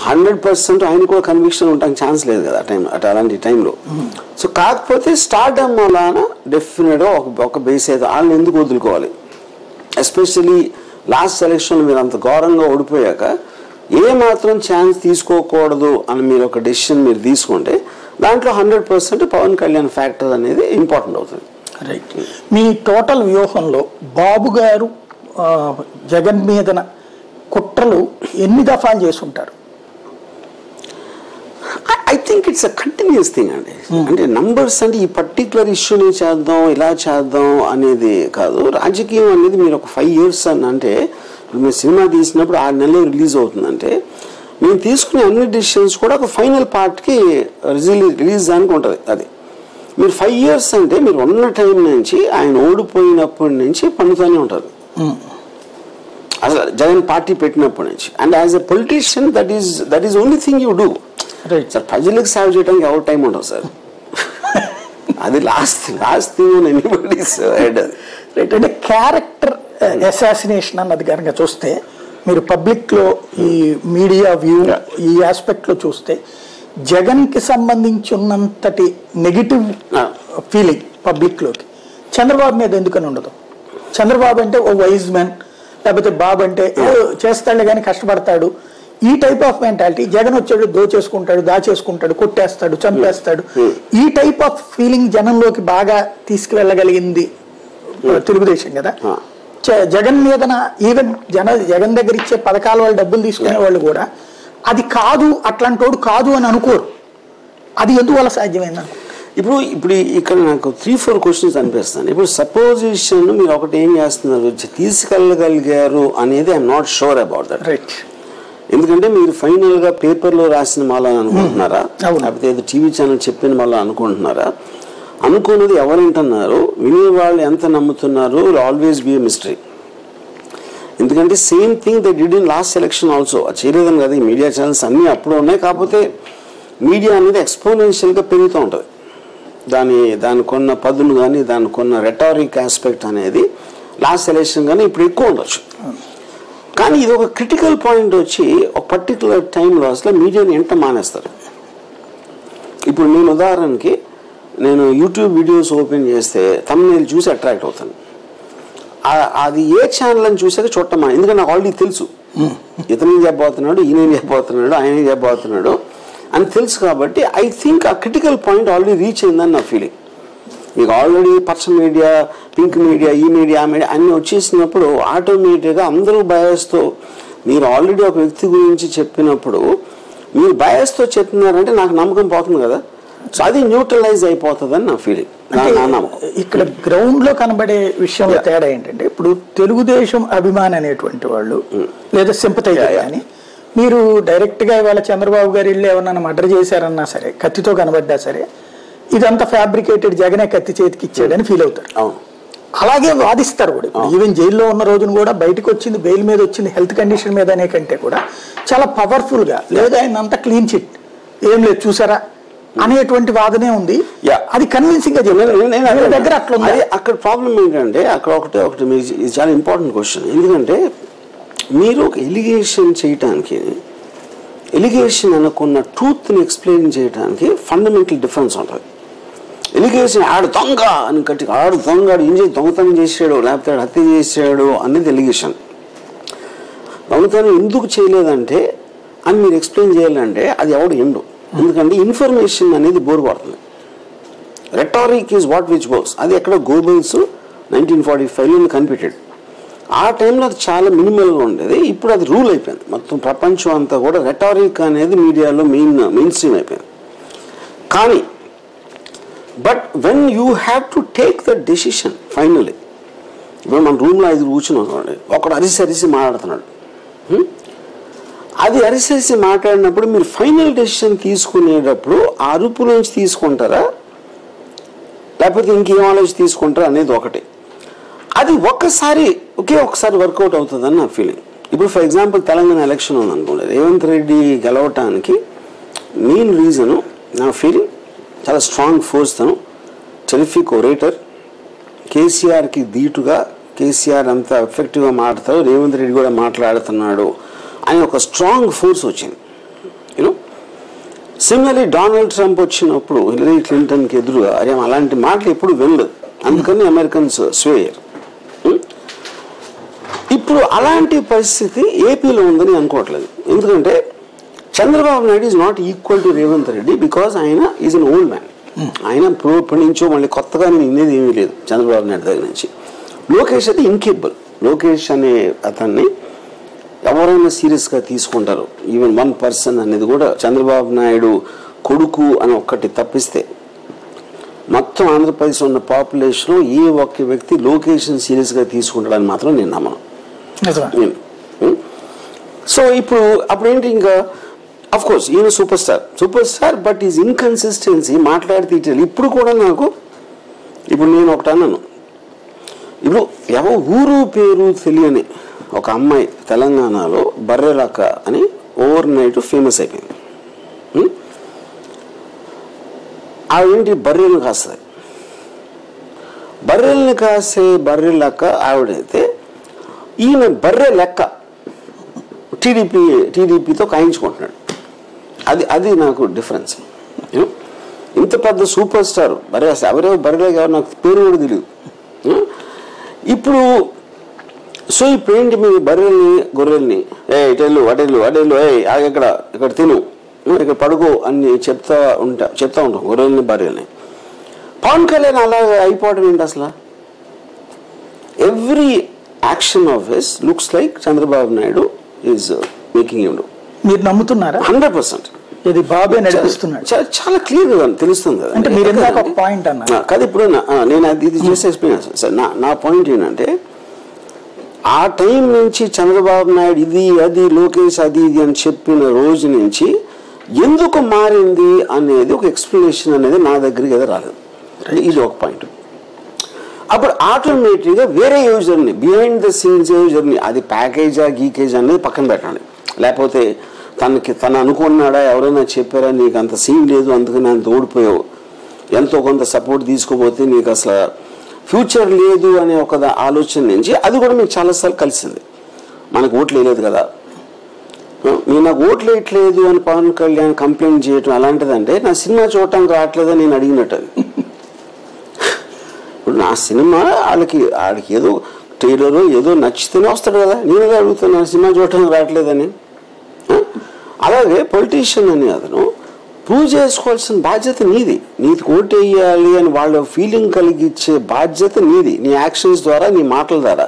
100% ఆయన కూడా కన్విక్షన్ ఉండడానికి ఛాన్స్ లేదు కదా అలాంటి టైంలో. సో కాకపోతే స్టార్డమ్ అలానా డెఫినెట్గా ఒక బేస్ అయితే వాళ్ళని ఎందుకు వదులుకోవాలి. ఎస్పెషల్లీ లాస్ట్ ఎలక్షన్లో మీరు అంత ఘోరంగా ఓడిపోయాక ఏ మాత్రం ఛాన్స్ తీసుకోకూడదు అని మీరు ఒక డెసిషన్ మీరు తీసుకుంటే దాంట్లో 100% పవన్ కళ్యాణ్ ఫ్యాక్టర్ అనేది ఇంపార్టెంట్ అవుతుంది. రైట్, మీ టోటల్ వ్యూహంలో బాబు గారు జగన్ మీదన కుట్రలు ఎన్ని దఫాలు చేసి ఉంటారు? I think it's a continuous thing అండి. అంటే నంబర్స్ అంటే ఈ పర్టికులర్ ఇష్యూని చేద్దాం ఇలా చేద్దాం అనేది కాదు. రాజకీయం అనేది మీరు ఒక 5 years అని అంటే మీరు సినిమా తీసినప్పుడు 6 నెలలు రిలీజ్ అవుతుందంటే మేము తీసుకునే అన్ని డిసిషన్స్ కూడా ఒక ఫైనల్ పార్ట్కి రిలీజ్ దానికి ఉంటుంది. అది మీరు 5 years అంటే మీరు ఉన్న టైం నుంచి ఆయన ఓడిపోయినప్పటి నుంచి పన్నుతూనే ఉంటారు అసలు జగన్ పార్టీ పెట్టినప్పటి నుంచి. And as a politician that is only thing you do. Sir ప్రజలకు సేవ చేయడానికి ఎవరి టైం ఉండదు సార్, అది last thing anybody's head. Right, అంటే క్యారెక్టర్ అసాసినేషన్ అన్నది కనుక చూస్తే మీరు పబ్లిక్లో ఈ మీడియా వ్యూ ఈ ఆస్పెక్ట్లో చూస్తే జగన్కి సంబంధించి ఉన్నంతటి నెగిటివ్ ఫీలింగ్ పబ్లిక్లోకి చంద్రబాబు మీద ఎందుకని ఉండదు? చంద్రబాబు అంటే ఓ వైజ్ మ్యాన్, లేకపోతే బాబు అంటే చేస్తాడులే కానీ కష్టపడతాడు, ఈ టైప్ ఆఫ్ మెంటాలిటీ. జగన్ వచ్చాడు దోచేసుకుంటాడు, దాచేసుకుంటాడు, కొట్టేస్తాడు, చంపేస్తాడు. ఈ టైప్ ఆఫ్ ఫీలింగ్ జనంలోకి బాగా తీసుకువెళ్ళగలిగింది తెలుగుదేశం కదా. జగన్ మీదన ఈవెన్ జగన్ దగ్గర ఇచ్చే పథకాల వాళ్ళు డబ్బులు తీసుకునే వాళ్ళు కూడా అది కాదు అట్లాంటి వాడు కాదు అని అనుకోరు. అది ఎందువల్ల సాధ్యమైంది? ఇప్పుడు ఇక్కడ నాకు 3-4 క్వశ్చన్స్ అనిపిస్తాను. ఇప్పుడు సపోజిషన్ మీరు ఒకటి ఏం చేస్తున్నారు తీసుకెళ్ళగలిగారు అనేది I'm not sure about that. Right, ఎందుకంటే మీరు ఫైనల్గా పేపర్లో రాసిన మళ్ళీ అనుకుంటున్నారా, లేకపోతే ఏదో టీవీ ఛానల్ చెప్పిన మళ్ళీ అనుకుంటున్నారా? అనుకున్నది ఎవరంటున్నారు, వినేవాళ్ళు ఎంత నమ్ముతున్నారు, ఆల్వేస్ బీ ఎ మిస్టరీ. ఎందుకంటే same thing they did in last election also. అది చేయలేదని కదా, ఈ మీడియా ఛానల్స్ అన్నీ అప్పుడు ఉన్నాయి. కాకపోతే మీడియా అనేది ఎక్స్పోనెన్షియల్గా పెరుగుతూ ఉంటుంది. దానికి ఉన్న పదులు కానీ దానికి ఉన్న రెటారిక్ ఆస్పెక్ట్ అనేది లాస్ట్ ఎలక్షన్ కానీ ఇప్పుడు ఎక్కువ ఉండొచ్చు. కానీ ఇది ఒక క్రిటికల్ పాయింట్ వచ్చి ఒక పర్టికులర్ టైంలో అసలు మీడియాని ఎంత మానేస్తారు. ఇప్పుడు నేను ఉదాహరణకి నేను యూట్యూబ్ వీడియోస్ ఓపెన్ చేస్తే thumbnail చూసి అట్రాక్ట్ అవుతాను. అది ఏ ఛానల్ అని చూసాక చూడటమా, ఎందుకంటే నాకు ఆల్రెడీ తెలుసు ఇతనేం చెప్పబోతున్నాడు, ఈయనేం చెప్పబోతున్నాడు, ఆయనేం చెప్పబోతున్నాడు అని తెలుసు. కాబట్టి ఐ థింక్ ఆ క్రిటికల్ పాయింట్ ఆల్రెడీ రీచ్ అయిందని నా ఫీలింగ్. మీకు ఆల్రెడీ పచ్చ మీడియా, పింక్ మీడియా, ఈ మీడియా, ఆ మీడియా అన్నీ వచ్చేసినప్పుడు ఆటోమేటిక్గా అందరూ బయాస్తో, మీరు ఆల్రెడీ ఒక వ్యక్తి గురించి చెప్పినప్పుడు మీరు బయాస్తో చెప్తున్నారంటే నాకు నమ్మకం పోతుంది కదా. సో అది న్యూట్రలైజ్ అయిపోతుందని నా ఫీలింగ్. ఇక్కడ గ్రౌండ్ లో కనబడే విషయంలో తేడా ఏంటంటే, ఇప్పుడు తెలుగుదేశం అభిమాని అనేటువంటి వాళ్ళు లేదా సింపథైజర్ కానీ మీరు డైరెక్ట్ గా ఇవాళ చంద్రబాబు గారు ఇల్లు ఏమన్నా మర్డర్ చేశారన్నా సరే, కత్తితో కనబడ్డా సరే, ఇదంతా ఫ్యాబ్రికేటెడ్, జగనే కత్తి చేతికి ఇచ్చాడని ఫీల్ అవుతారు. అలాగే వాదిస్తారు కూడా. ఈవెన్ జైల్లో ఉన్న రోజున కూడా బయటకు వచ్చింది బెయిల్ మీద వచ్చింది హెల్త్ కండిషన్ మీద అనే కంటే కూడా చాలా పవర్ఫుల్ గా, లేదా ఆయన అంతా క్లీన్ చిట్ ఏం లేదు చూసారా అనేటువంటి వాదనే ఉంది. అది కన్విన్సింగ్ గా దగ్గర అట్లా ఉంది. అక్కడ ప్రాబ్లం ఏంటంటే అక్కడ ఒకటి ఇది చాలా ఇంపార్టెంట్ క్వశ్చన్. ఎందుకంటే మీరు ఒక ఎలిగేషన్ చేయటానికి, ఎలిగేషన్ అనుకున్న ట్రూత్ని ఎక్స్ప్లెయిన్ చేయడానికి ఫండమెంటల్ డిఫరెన్స్ ఉంటుంది. ఎలిగేషన్ ఆడు దొంగ అని కట్టి, ఆడు దొంగ, ఏం చేసి దొంగతనం చేసాడు లేకపోతే హత్య చేసాడు అనేది ఎలిగేషన్. దొంగతనం ఎందుకు చేయలేదంటే అని మీరు ఎక్స్ప్లెయిన్ చేయాలంటే అది ఎవడు ఎండు. ఎందుకంటే ఇన్ఫర్మేషన్ అనేది బోర్ పడుతుంది. Rhetoric is what which works. అది ఎక్కడ గోబెల్స్ 1945లో కనిపెట్టాడు. ఆ టైంలో అది చాలా మినిమల్గా ఉండేది. ఇప్పుడు అది రూల్ అయిపోయింది. మొత్తం ప్రపంచం అంతా కూడా రెటారిక్ అనేది మీడియాలో మెయిన్ స్ట్రీమ్ అయిపోయింది. కానీ but when you have to take the decision finally, ఇప్పుడు మన రూమ్లో 5 కూర్చున్నాం అనుకోండి, ఒకడు అరిసి మాట్లాడుతున్నాడు. అది అరిసేసి మాట్లాడినప్పుడు మీరు ఫైనల్ డెసిషన్ తీసుకునేటప్పుడు ఆ అరుపు నుంచి తీసుకుంటారా లేకపోతే ఇంకేం ఆలోచించి తీసుకుంటారా అనేది ఒకటి. అది ఒకే ఒకసారి వర్కౌట్ అవుతుందని నా ఫీలింగ్. ఇప్పుడు ఫర్ ఎగ్జాంపుల్ తెలంగాణ ఎలక్షన్ ఉందనుకోండి, రేవంత్ రెడ్డి గెలవటానికి మెయిన్ రీజను నా ఫీలింగ్ చాలా స్ట్రాంగ్ ఫోర్స్. తను టెరిఫిక్ ఒరేటర్, కేసీఆర్కి ధీటుగా, కేసీఆర్ అంత ఎఫెక్టివ్గా మాట్లాడతారు, రేవంత్ రెడ్డి కూడా మాట్లాడుతున్నాడు అని ఒక స్ట్రాంగ్ ఫోర్స్ వచ్చింది. యూనో సిమిలర్లీ డొనాల్డ్ ట్రంప్ వచ్చినప్పుడు హిల్లరీ క్లింటన్కి ఎదురుగా అలాంటి మాటలు ఎప్పుడు వినలేదు. అందుకని అమెరికన్స్ స్వేయర్. ఇప్పుడు అలాంటి పరిస్థితి ఏపీలో ఉందని అనుకోవట్లేదు. ఎందుకంటే Chandrababu Naidu is not equal to Revanth Reddy because ఆయన ఈజ్ అన్ ఓల్డ్ మ్యాన్. ఆయన ఇప్పటి నుంచో మళ్ళీ కొత్తగా నేను ఇనేది ఏమీ లేదు చంద్రబాబు నాయుడు దగ్గర నుంచి. లోకేష్ అయితే ఇంకేబుల్. లోకేష్ అనే అతన్ని ఎవరైనా సీరియస్గా తీసుకుంటారు. ఈవెన్ 1 పర్సన్ అనేది కూడా చంద్రబాబు నాయుడు కొడుకు అని ఒక్కటి తప్పిస్తే మొత్తం ఆంధ్రప్రదేశ్లో ఉన్న పాపులేషన్లో ఏ ఒక్క వ్యక్తి లోకేషన్ సీరియస్గా తీసుకుంటాడని మాత్రం నేను నమ్మను. సో అప్పుడేంటి, ఇంకా అఫ్ కోర్స్ ఈయన super star but is inconsistency మాట్లాడితే ఇప్పుడు కూడా నాకు, ఇప్పుడు నేను ఒకటి అన్నాను, ఇప్పుడు ఊరు పేరు తెలియని ఒక అమ్మాయి తెలంగాణలో బర్రెలక్క అని ఓవర్ నైట్ ఫేమస్ అయిపోయింది. ఆవిడేంటి బర్రెలను కాస్తుంది. బర్రెల్ని కాసే బర్రెలక్క ఆవిడైతే ఈయన బర్రె లెక్క టీడీపీతో కాయించుకుంటున్నాడు. అది నాకు డిఫరెన్స్. ఇంత పెద్ద సూపర్ స్టార్ బర్రె, అసలు ఎవరెవరు బర్రెలే కాదు, నాకు పేరు కూడా తెలియదు. ఇప్పుడు ఏంటి మీ బర్రెల్ని గొర్రెల్ని ఇటెళ్ళు అటెళ్ళు ఇక్కడ తిను, ఇక్కడ పడుకో అని చెప్తా ఉంటాం గొర్రెల్ని బర్రెల్ని. పవన్ కళ్యాణ్ అలా అయిపోవడం ఏంటి అసలు? Every action of his looks like Chandrababu Naidu is making him. మీరు నమ్ముతున్నారా? 100%. ఇది బాబే నడిపిస్తున్నాడు. చాలా క్లియర్ గా తెలుస్తుంది కదా. అంటే మీరు ఒక పాయింట్ అన్నారు కదా. ఇప్పుడు నేను ఇది చేసి ఎక్స్ప్లెయిన్ సార్. నా పాయింట్ ఏంటంటే ఆ టైం నుంచి చంద్రబాబు నాయుడు అది లోకేష్ అది అని చెప్పిన రోజు నుంచి ఎందుకు మారింది అనేది ఒక ఎక్స్ప్లెనేషన్ అనేది నా దగ్గరికి ఏదో రాలేదు. ఇది ఒక పాయింట్. అప్పుడు ఆటోమేటిక్గా వేరే యూజర్ని, బిహైండ్ ద సీన్స్ యూజర్ని, అది ప్యాకేజా గీకేజ్ అనేది పక్కన పెట్టండి. లేకపోతే తను అనుకున్నాడా, ఎవరైనా చెప్పారా, నీకు అంత సీన్ లేదు అందుకని అంత ఓడిపోయావు. ఎంతో కొంత సపోర్ట్ తీసుకోపోతే నీకు అసలు ఫ్యూచర్ లేదు అనే ఒక ఆలోచన నుంచి అది కూడా మీకు చాలాసార్లు కలిసింది. మనకు ఓట్లు వేయలేదు కదా, మీరు నాకు ఓట్లు వేయట్లేదు అని పవన్ కళ్యాణ్ కంప్లైంట్ చేయటం అలాంటిదంటే నా సినిమా చూడటానికి రావట్లేదని నేను అడిగినట్టు. అది ఇప్పుడు నా సినిమా ఆడికి ఏదో ట్రైలర్ ఏదో నచ్చితేనే వస్తాడు కదా, నేను ఏదో అడుగుతున్నాను సినిమా చూడటానికి రావట్లేదని. అలాగే పొలిటీషియన్ అని అతను ప్రూవ్ చేసుకోవాల్సిన బాధ్యత నీది. నీకు ఓటు వేయాలి అని వాళ్ళ ఫీలింగ్ కలిగించే బాధ్యత నీది, నీ యాక్షన్స్ ద్వారా, నీ మాటల ద్వారా.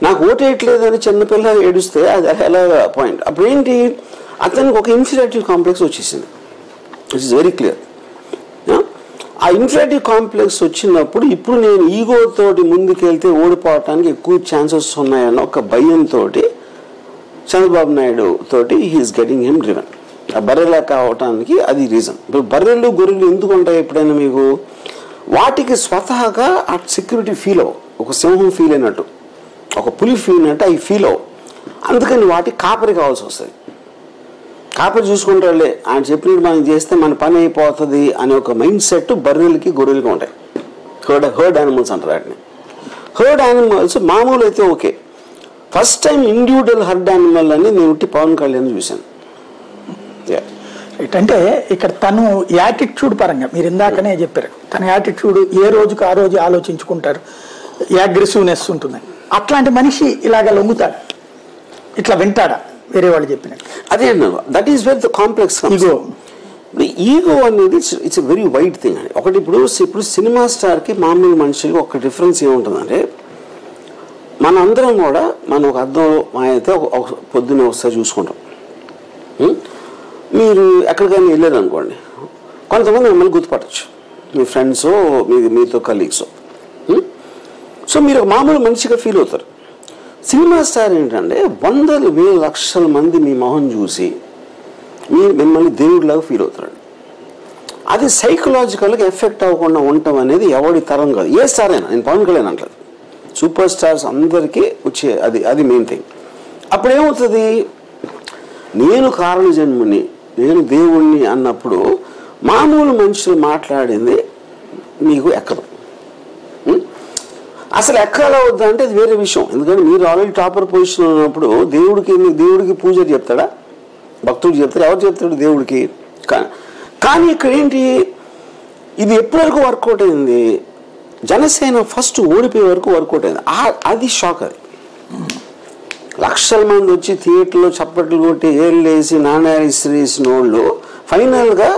నాకు ఓటు వేయట్లేదని చిన్నపిల్ల ఏడుస్తే అది ఎలా పాయింట్. అప్పుడు ఏంటి, అతనికి ఒక ఇన్ఫీరియారిటీ కాంప్లెక్స్ వచ్చేసింది. It is very clear. ఆ ఇన్ఫీరియారిటీ కాంప్లెక్స్ వచ్చినప్పుడు ఇప్పుడు నేను ఈగోతోటి ముందుకెళ్తే ఓడిపోవటానికి ఎక్కువ ఛాన్సెస్ ఉన్నాయన్న ఒక భయంతో చంద్రబాబు నాయుడు తోటి హీఈస్ గెటింగ్ హిమ్ డ్రివెన్. ఆ బర్రెలా కావటానికి అది రీజన్. ఇప్పుడు బర్రెలు గొర్రెలు ఎందుకు ఉంటాయి ఎప్పుడైనా మీకు, వాటికి స్వతహాగా ఆ సెక్యూరిటీ ఫీల్ అవ్వవు. ఒక సింహం ఫీల్ అయినట్టు, ఒక పులి ఫీల్ అయినట్టు అవి ఫీల్ అవ్వవు. అందుకని వాటికి కాపరి కావాల్సి వస్తుంది. కాపరి చూసుకుంటాడులే, ఆయన చెప్పినట్టు మనం చేస్తే మన పని అయిపోతుంది అనే ఒక మైండ్ సెట్ బర్రెలకి గొర్రెలకి ఉంటాయి. హర్డ్ యానిమల్స్ అంటారు వాటిని. హర్డ్ యానిమల్స్ మామూలు అయితే okay, first time individual heard animal అని నేను పవన్ కళ్యాణ్ చూశాను. అంటే ఇక్కడ తను యాటిట్యూడ్ పరంగా మీరు ఇందాకనే చెప్పారు, తన యాటిట్యూడ్ ఏ రోజుకు ఆ రోజు ఆలోచించుకుంటారు, అగ్రెసివ్నెస్ ఉంటుందని. అట్లాంటి మనిషి ఇలాగ లొంగుతాడు, ఇట్లా వింటాడా వేరే వాళ్ళు చెప్పినట్టు? అదే that is where the complex ego అనేది ఇట్స్ వెరీ వైడ్ థింగ్ అండి. ఒకటి ఇప్పుడు సినిమా స్టార్కి మామూలు మనుషులకి ఒక డిఫరెన్స్ ఏముంటుందంటే, మన అందరం కూడా మనం ఒక అర్థం అయితే పొద్దున్న ఒకసారి చూసుకుంటాం. మీరు ఎక్కడికైనా వెళ్ళారు అనుకోండి, కొంతమంది మిమ్మల్ని గుర్తుపట్టచ్చు, మీ ఫ్రెండ్సో మీతో కలీగ్సో. సో మీరు ఒక మామూలు మనిషిగా ఫీల్ అవుతారు. సినిమా స్టార్ ఏంటంటే వందల వేల లక్షల మంది మీ మొహం చూసి మిమ్మల్ని దేవుడిలాగా ఫీల్ అవుతారు. అది సైకలాజికల్గా ఎఫెక్ట్ అవ్వకుండా ఉండటం అనేది ఎవరి తరం కాదు, ఏ స్టార్ అయినా. నేను పవన్ కళ్యాణ్ అంటలేదు, సూపర్ స్టార్స్ అందరికీ వచ్చే అది మెయిన్ థింగ్. అప్పుడు ఏమవుతుంది, నేను కారణ జన్ముని, నేను దేవుణ్ణి అన్నప్పుడు మామూలు మనుషులు మాట్లాడింది మీకు ఎక్కదు. అసలు ఎక్కాల వద్దా అంటే అది వేరే విషయం. ఎందుకంటే మీరు ఆల్రెడీ టాపర్ పొజిషన్ ఉన్నప్పుడు దేవుడికి పూజ చెప్తాడా, భక్తుడు చెప్తాడు, ఎవరు చెప్తాడు దేవుడికి. కానీ ఇక్కడ ఏంటి, ఇది ఎప్పటి వరకు వర్కౌట్ అయింది, జనసేన ఫస్ట్ ఓడిపోయే వరకు వర్కౌట్ అయింది. అది షాక్. అది లక్షల మంది వచ్చి థియేటర్లో చప్పట్లు కొట్టి ఏళ్ళు వేసి నాణ్యాలు ఇసిరేసిన వాళ్ళు ఫైనల్గా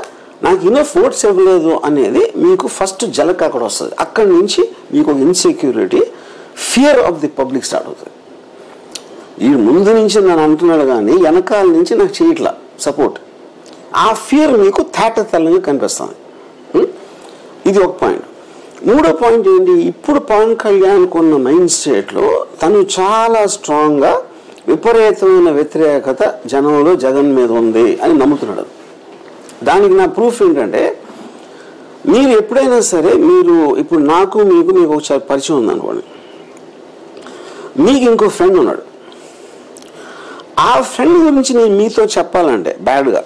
నాకు ఇనఫ్ ఓట్స్ ఇవ్వలేదు అనేది మీకు ఫస్ట్ జలక్ అక్కడ వస్తుంది. అక్కడి నుంచి మీకు ఒక insecurity, fear of the public start అవుతుంది. ఈ ముందు నుంచి నన్ను అంటున్నాడు కానీ వెనకాల నుంచి నాకు చేయట్లా సపోర్ట్. ఆ ఫియర్ మీకు తేటతెల్లంగా కనిపిస్తుంది. ఇది ఒక పాయింట్. మూడో పాయింట్ ఏంటి, ఇప్పుడు పవన్ కళ్యాణ్ కొన్న మైండ్ స్టేట్లో తను చాలా స్ట్రాంగ్గా విపరీతమైన వ్యతిరేకత జనంలో జగన్ మీద ఉంది అని నమ్ముతున్నాడు. దానికి నా ప్రూఫ్ ఏంటంటే, మీరు ఎప్పుడైనా సరే మీరు ఇప్పుడు మీకు ఒకసారి పరిచయం ఉందనుకోండి, మీకు ఇంకో ఫ్రెండ్ ఉన్నాడు, ఆ ఫ్రెండ్ గురించి నేను మీతో చెప్పాలంటే బ్యాడ్గా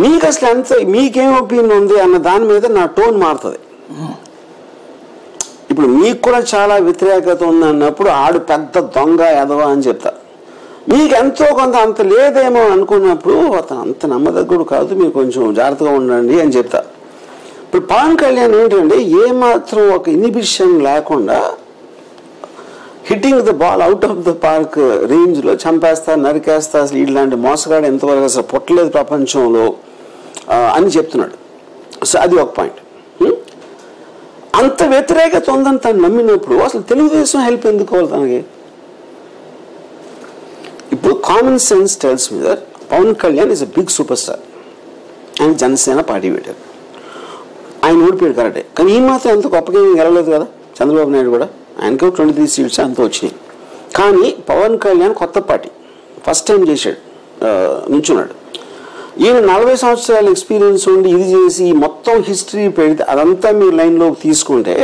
మీకు అసలు ఎంత మీకేం ఒపీనియన్ ఉంది అన్న దాని మీద నా టోన్ మారుతుంది. ఇప్పుడు మీకు కూడా చాలా వ్యతిరేకత ఉంది అన్నప్పుడు ఆడు పెద్ద దొంగ ఎదవా అని చెప్తా. మీకు ఎంతో కొంత అంత లేదేమో అనుకున్నప్పుడు అతను అంత నమ్మదగ్గడు కాదు, మీరు కొంచెం జాగ్రత్తగా ఉండండి అని చెప్తా. ఇప్పుడు పవన్ కళ్యాణ్ ఏంటంటే ఏమాత్రం ఒక ఇన్హిబిషన్ లేకుండా hitting the ball out of the park రేంజ్లో చంపేస్తా, నరికేస్తా, అసలు ఇలాంటి మోసగాడు ఎంతవరకు అసలు పుట్టలేదు ప్రపంచంలో అని చెప్తున్నాడు. సో అది ఒక పాయింట్. అంత వ్యతిరేకత ఉందని తను నమ్మినప్పుడు అసలు తెలుగుదేశం హెల్ప్ ఎందుకు కావాలి తనకి? ఇప్పుడు common sense tells me that Pawan Kalyan is a big super star and Janasena party పెట్టారు. ఆయన ఓడిపోయాడు కరెక్టే, కానీ ఈ మాత్రం ఎంత గొప్పగా గెలవలేదు కదా. చంద్రబాబు నాయుడు కూడా ఆయనకు 23 సీట్స్ అంత వచ్చినాయి. కానీ పవన్ కళ్యాణ్ కొత్త పార్టీ ఫస్ట్ టైం చేశాడు, నుంచున్నాడు. ఈయన 40 సంవత్సరాల ఎక్స్పీరియన్స్ ఉండి ఇది చేసి మొత్తం హిస్టరీ పెడితే అదంతా మీరు లైన్లోకి తీసుకుంటే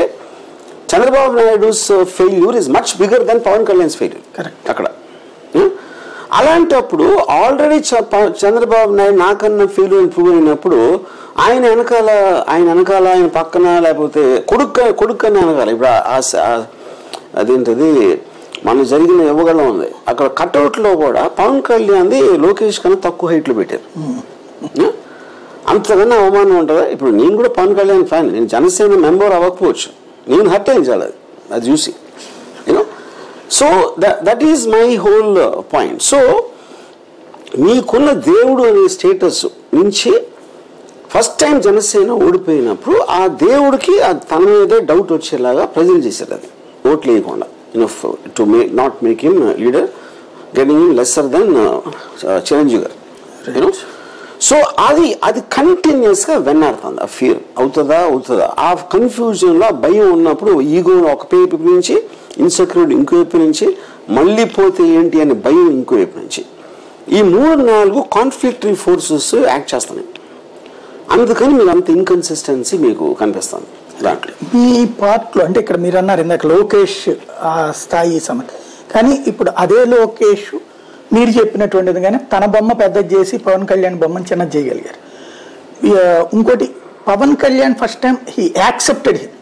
Chandrababu Naidu's failure is much bigger than Pawan Kalyan's failure అక్కడ. అలాంటప్పుడు ఆల్రెడీ చంద్రబాబు నాయుడు నాకన్నా ఫెయిల్యూర్ ప్రూవ్ అయినప్పుడు ఆయన వెనకాల ఆయన పక్కన లేకపోతే కొడుక్కని వెనకాల. ఇప్పుడు అదేంటది మన జరిగిన యువగళం ఉంది, అక్కడ కట్అవుట్లో కూడా పవన్ కళ్యాణ్ది లోకేష్ కన్నా తక్కువ హైట్లో పెట్టారు. అంతకన్నా అవమానం ఉంటుందా? ఇప్పుడు నేను కూడా పవన్ కళ్యాణ్ ఫ్యాన్, నేను జనసేన మెంబర్ అవ్వకపోవచ్చు, నేను హర్ట్ అయించాలి అది చూసి, you know. So that is my whole point. So మీకున్న దేవుడు అనే స్టేటస్ నుంచి ఫస్ట్ టైం జనసేన ఓడిపోయినప్పుడు ఆ దేవుడికి తన మీదే డౌట్ వచ్చేలాగా ప్రజలు చేశారు. అది ఓట్లు వేయకుండా, to not make him leader, getting him lesser than Chiranjeevi garu, you know. So అది కంటిన్యూస్గా వెన్నాడుతుంది. ఆ ఫియర్ అవుతుందా, ఆ కన్ఫ్యూజన్లో భయం ఉన్నప్పుడు ఈగో ఒక వైపు నుంచి, ఇన్సెక్యూరిటీ ఇంకోవైపు నుంచి, మళ్ళీ పోతే ఏంటి అనే భయం ఇంకోవైపు నుంచి, ఈ 3-4 కాన్ఫ్లిక్టరీ ఫోర్సెస్ యాక్ట్ చేస్తున్నాయి. అందుకని మీరు అంత ఇన్కన్సిస్టెన్సీ మీకు కనిపిస్తుంది దాంట్లో. ఈ పార్ట్లో అంటే ఇక్కడ మీరు అన్నారు ఇందాక లోకేష్ ఆ స్థాయి సమస్య, కానీ ఇప్పుడు అదే లోకేష్ మీరు చెప్పినటువంటి విధంగానే తన బొమ్మ పెద్దది చేసి పవన్ కళ్యాణ్ బొమ్మను చిన్నది చేయగలిగారు. ఇంకోటి Pawan Kalyan first time he accepted him.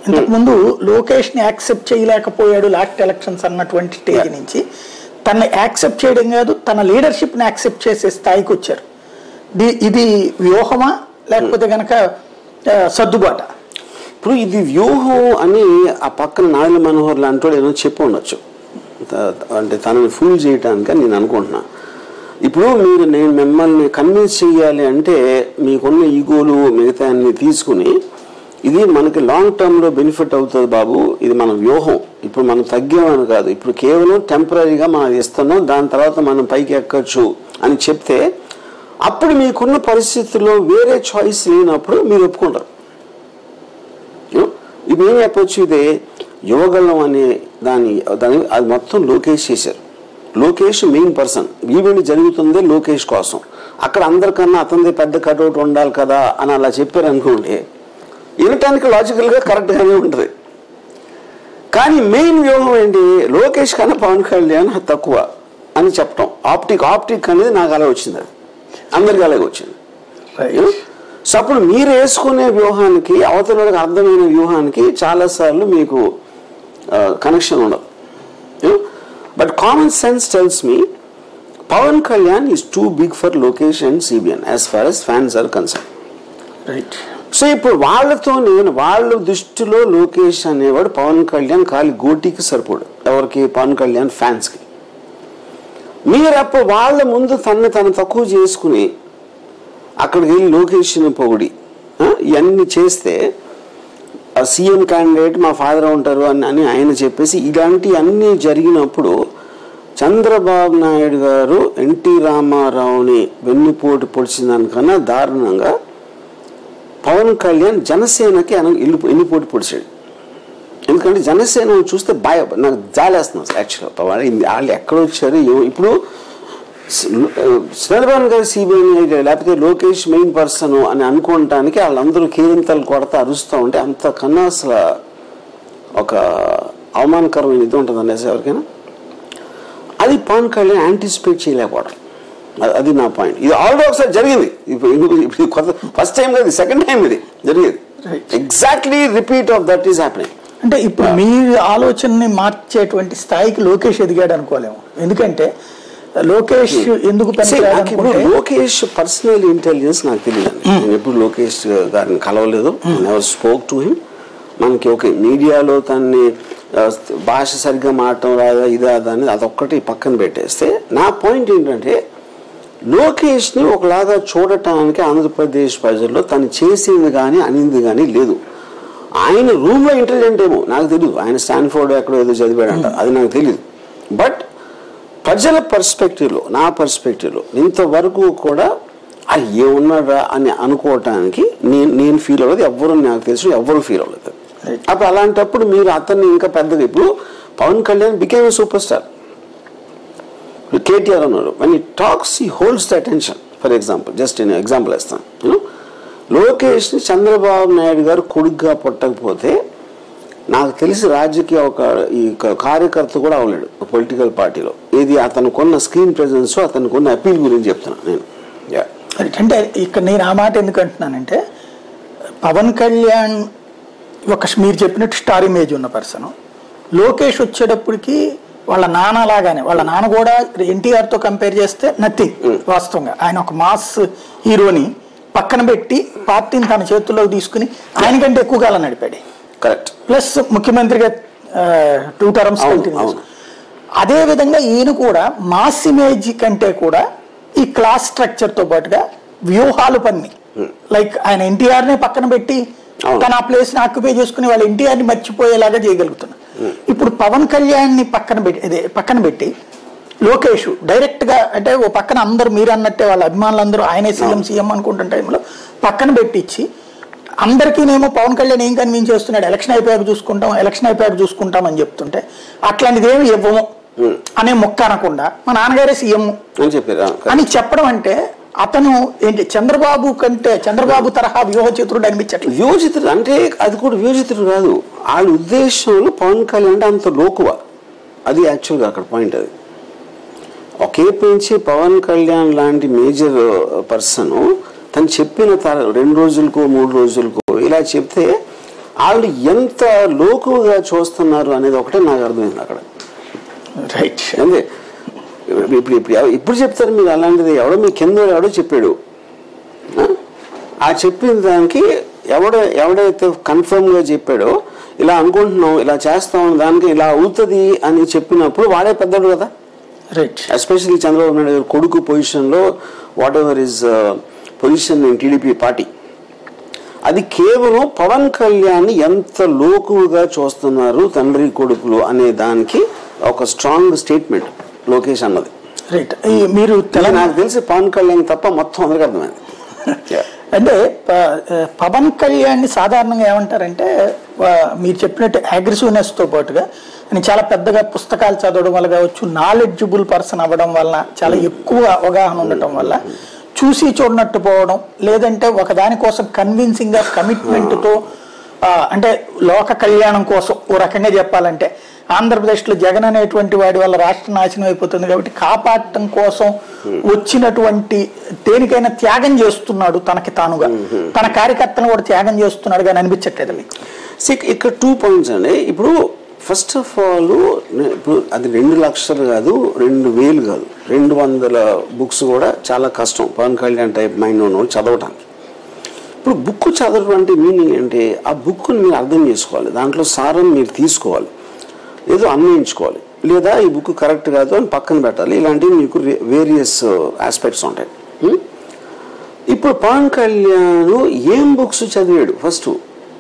ఇంతకుముందు లోకేష్ని యాక్సెప్ట్ చేయలేకపోయాడు లాస్ట్ ఎలక్షన్స్ అన్నటువంటి స్టేజ్ నుంచి తనని యాక్సెప్ట్ చేయడం కాదు, తన లీడర్షిప్ని యాక్సెప్ట్ చేసే స్థాయికి వచ్చారు. ఇది వ్యూహమా లేకపోతే కనుక సర్దుబాట? ఇప్పుడు ఇది వ్యూహం అని ఆ పక్కన నారాయణ మనోహర్ లాంటి ఏదో చెప్పి ఉండొచ్చు, అంటే తనని ఫూల్ చేయటానికి నేను అనుకుంటున్నా. ఇప్పుడు నేను మిమ్మల్ని కన్విన్స్ చేయాలి అంటే మీకున్న ఈగోలు మిగతా అన్ని తీసుకుని ఇది మనకి లాంగ్ టర్మ్లో బెనిఫిట్ అవుతుంది బాబు, ఇది మన వ్యూహం, ఇప్పుడు మనం తగ్గామని కాదు, ఇప్పుడు కేవలం టెంపరీగా మనం ఇస్తున్నాం, దాని తర్వాత మనం పైకి ఎక్కచ్చు అని చెప్తే అప్పుడు మీకున్న పరిస్థితుల్లో వేరే చాయిస్ లేనప్పుడు మీరు ఒప్పుకుంటారు. ఇప్పుడు ఏం చెప్పొచ్చు, ఇదే యువగళం అనే దాని అది మొత్తం లోకేష్ చేశారు. లోకేష్ మెయిన్ పర్సన్, ఈవెంట్ జరుగుతుందే లోకేష్ కోసం, అక్కడ అందరికన్నా అతనిదే పెద్ద కటౌట్ ఉండాలి కదా అని అలా చెప్పారు అనుకోండి, వినటానికి లాజికల్గా కరెక్ట్గానే ఉంటుంది. కానీ మెయిన్ వ్యూహం ఏంటి, లోకేష్ కన్నా పవన్ కళ్యాణ్ తక్కువ అని చెప్పటం. ఆప్టిక్ అనేది నాకు అలా వచ్చింది, అది అందరికీ అలాగే వచ్చింది. సో అప్పుడు మీరు వేసుకునే వ్యూహానికి అవతల వాళ్ళకి అర్థమైన వ్యూహానికి చాలాసార్లు మీకు కనెక్షన్ ఉండదు. But common sense tells me Pawan Kalyan is too big for Lokesh and CBN as far as fans are concern. Right. So ఇప్పుడు వాళ్ళ దృష్టిలో లోకేష్ అనేవాడు పవన్ కళ్యాణ్ ఖాళీ గోటికి సరిపోడు. ఎవరికి? పవన్ కళ్యాణ్ ఫ్యాన్స్కి. మీరు అప్పుడు వాళ్ళ ముందు తను తక్కువ చేసుకుని అక్కడికి వెళ్ళి లోకేష్ని పొగిడి ఇవన్నీ చేస్తే సీఎం క్యాండిడేట్ మా ఫాదర్ ఉంటారు అని ఆయన చెప్పేసి ఇలాంటి అన్నీ జరిగినప్పుడు చంద్రబాబు నాయుడు గారు ఎన్టీ రామారావుని వెన్నుపోటు పొడిచిన దానికన్నా దారుణంగా పవన్ కళ్యాణ్ జనసేనకి ఎన్నిపోటు పొడిచాడు. ఎందుకంటే జనసేన చూస్తే నాకు జాలేస్తున్నాను యాక్చువల్గా. వాళ్ళు ఎక్కడొచ్చారు ఇప్పుడు చంద్రబాబు గారు సిబిఐ లేకపోతే లోకేష్ మెయిన్ పర్సన్ అని అనుకోవటానికి వాళ్ళందరూ కేరింతలు కొడతా అరుస్తూ ఉంటే అంతకన్నా అసలు ఒక అవమానకరమైన ఇది ఉంటుందండి అసలు ఎవరికైనా. అది పవన్ కళ్యాణ్ యాంటిసిపేట్ చేయలేకపోవడం, అది నా పాయింట్. ఇది ఆల్రెడీ ఒకసారి జరిగింది, ఇప్పుడు కొత్త ఫస్ట్ టైం కాదు, సెకండ్ టైం ఇది జరిగేది. Exactly repeat of that is happening. అంటే ఇప్పుడు మీ ఆలోచనని మార్చేటువంటి స్థాయికి లోకేష్ ఎదిగాడు అనుకోలేము. ఎందుకంటే లోకేష్ ఎందుకు లోకేష్ పర్సనల్ ఇంటెలిజెన్స్ నాకు తెలియదు. నేను ఎప్పుడు లోకేష్ గారిని కలవలేదు, నెవర్ స్పోక్ టు హిమ్. మనకి ఓకే మీడియాలో తన్ని భాష సరిగ్గా మాట్లాడటం రాదా ఇదా అని అదొక్కటి పక్కన పెట్టేస్తే, నా పాయింట్ ఏంటంటే లోకేష్ని ఒకలాగా చూడటానికి ఆంధ్రప్రదేశ్ ప్రజల్లో తను చేసింది కానీ అనింది కానీ లేదు. ఆయన రూమ్లో ఇంటెలిజెంట్ ఏమో నాకు తెలియదు, ఆయన స్టాన్ఫోర్డ్ ఎక్కడో ఏదో చదివాడంట, అది నాకు తెలియదు. బట్ ప్రజల పర్స్పెక్టివ్లో, నా పర్స్పెక్టివ్లో ఇంతవరకు కూడా అది ఏమున్నాడా అని అనుకోవటానికి నేను ఫీల్ అవ్వదు, ఎవ్వరు నాకు తెలుసు ఎవ్వరు ఫీల్ అవ్వలేదు. అప్పుడు అలాంటప్పుడు మీరు అతన్ని ఇంకా పెద్దగా, ఇప్పుడు Pawan Kalyan became a super star. KTR అన్నారు, when he talks he holds the attention. For example just నేను ఎగ్జాంపుల్ ఇస్తాను. లోకేష్ని చంద్రబాబు నాయుడు గారు కొడుగ్గా పుట్టకపోతే నాకు తెలిసి రాజకీయ ఈ కార్యకర్త కూడా అవ్వలేడు పొలిటికల్ పార్టీలో. ఇది అతను కొన్న స్క్రీన్ ప్రెజెన్స్, అతను కొన్న అపీల్ గురించి చెప్తున్నాను నేను. అంటే ఇక్కడ నేను ఆ మాట ఎందుకు అంటున్నానంటే పవన్ కళ్యాణ్ మీరు చెప్పినట్టు స్టార్ ఇమేజ్ ఉన్న పర్సన్, లోకేష్ వచ్చేటప్పటికి వాళ్ళ నాన్న లాగానే, వాళ్ళ నాన్న కూడా ఎన్టీఆర్తో కంపేర్ చేస్తే నథింగ్ వాస్తవంగా. ఆయన ఒక మాస్ హీరోని పక్కన పెట్టి పార్టీని తన చేతుల్లోకి తీసుకుని ఆయనకంటే ఎక్కువ కాలం నడిపాడు. కరెక్ట్. ప్లస్ ముఖ్యమంత్రిగా 2 terms కంటిన్యూస్. అదే విధంగా ఈయన కూడా మాస్ ఇమేజ్ కంటే కూడా ఈ క్లాస్ స్ట్రక్చర్తో పాటుగా వ్యూహాలు పన్ని, లైక్ ఆయన ఎన్టీఆర్నే పక్కన పెట్టి తన ఆ ప్లేస్ని ఆక్యుపై చేసుకుని వాళ్ళ ఎన్టీఆర్ని మర్చిపోయేలాగా చేయగలుగుతున్నారు. ఇప్పుడు పవన్ కళ్యాణ్ని పక్కన పెట్టి లోకేష్ డైరెక్ట్గా అంటే ఓ పక్కన అందరూ మీరు అన్నట్టే వాళ్ళ అభిమానులందరూ ఆయనే సీఎం అనుకుంటున్న టైంలో పక్కన పెట్టించి అందరికీనేమో పవన్ కళ్యాణ్ ఏం కన్విన్స్ చేస్తున్నాడు, ఎలక్షన్ అయిపోయాక చూసుకుంటాం అని చెప్తుంటే అట్లాంటిది ఏమి ఇవ్వము అనే మొక్క అనకుండా మా నాన్నగారే సీఎం అని చెప్పడం అంటే అతను ఏంటి చంద్రబాబు తరహా వ్యూహచిత్రుడు అనిపించట్లేదు. వ్యూహచిత్రుడు అంటే అది కూడా వ్యూహచిత్రుడు కాదు, వాళ్ళ ఉద్దేశంలో పవన్ కళ్యాణ్ అంటే అంత లోకువ, అది యాక్చువల్గా అక్కడ పాయింట్. అది ఒకే నుంచి పవన్ కళ్యాణ్ లాంటి మేజర్ పర్సన్ తను చెప్పిన 2 రోజులకో 3 రోజులకో ఇలా చెప్తే వాళ్ళు ఎంత లోకువగా చూస్తున్నారు అనేది ఒకటే నాకు అర్థమైంది అక్కడ. రైట్. అంటే ఇప్పుడు చెప్తారు మీరు అలాంటిది, ఎవడో మీ కింద ఎవడో చెప్పాడు, ఆ చెప్పిన దానికి ఎవడైతే కన్ఫర్మ్గా చెప్పాడో ఇలా అనుకుంటున్నాం ఇలా చేస్తాం దానికి ఇలా అవుతుంది అని చెప్పినప్పుడు వాడే పెద్దడు కదా. రైట్. ఎస్పెషల్లీ చంద్రబాబు నాయుడు గారు కొడుకు పొజిషన్లో what ever is position in TDP party, అది కేవలం పవన్ కళ్యాణ్ ఎంత లోకుగా చూస్తున్నారు తండ్రి కొడుకులు అనే దానికి ఒక స్ట్రాంగ్ స్టేట్మెంట్ లోకేష్ అన్నది. రైట్. మీరు నాకు తెలిసి పవన్ కళ్యాణ్ తప్ప మొత్తం అందరికీ అర్థమైంది. అంటే పవన్ కళ్యాణ్ని సాధారణంగా ఏమంటారంటే మీరు చెప్పినట్టు అగ్రెసివ్నెస్తో పాటుగా నేను చాలా పెద్దగా పుస్తకాలు చదవడం వల్ల కావచ్చు, నాలెడ్జబుల్ పర్సన్ అవ్వడం వల్ల, చాలా ఎక్కువ అవగాహన ఉండటం వల్ల చూసి చూడనట్టు పోవడం, లేదంటే ఒక దానికోసం కన్విన్సింగ్గా కమిట్మెంట్తో అంటే లోక కళ్యాణం కోసం ఓ రకంగా చెప్పాలంటే ఆంధ్రప్రదేశ్లో జగన్ అనేటువంటి వాడి వల్ల రాష్ట్రం నాశనం అయిపోతుంది కాబట్టి కాపాడటం కోసం వచ్చినటువంటి దేనికైనా త్యాగం చేస్తున్నాడు తనకి తానుగా, తన కార్యకర్తలను కూడా త్యాగం చేస్తున్నాడు కానీ అనిపించట్లేదు మీకు. ఇక్కడ 2 points అండి. ఇప్పుడు ఫస్ట్ ఆఫ్ ఆల్ ఇప్పుడు అది 2 లక్షలు కాదు 2,000 కాదు 200 బుక్స్ కూడా చాలా కష్టం పవన్ కళ్యాణ్ టైప్ మైండ్ ఉన్నవాళ్ళు చదవటానికి. ఇప్పుడు బుక్ చదవడం అంటే మీనింగ్ అంటే ఆ బుక్ని మీరు అర్థం చేసుకోవాలి, దాంట్లో సారం మీరు తీసుకోవాలి, ఏదో అన్వయించుకోవాలి, లేదా ఈ బుక్ కరెక్ట్ కాదు అని పక్కన పెట్టాలి. ఇలాంటివి మీకు వేరియస్ ఆస్పెక్ట్స్ ఉంటాయి. ఇప్పుడు పవన్ కళ్యాణ్ ఏం బుక్స్ చదివాడు ఫస్ట్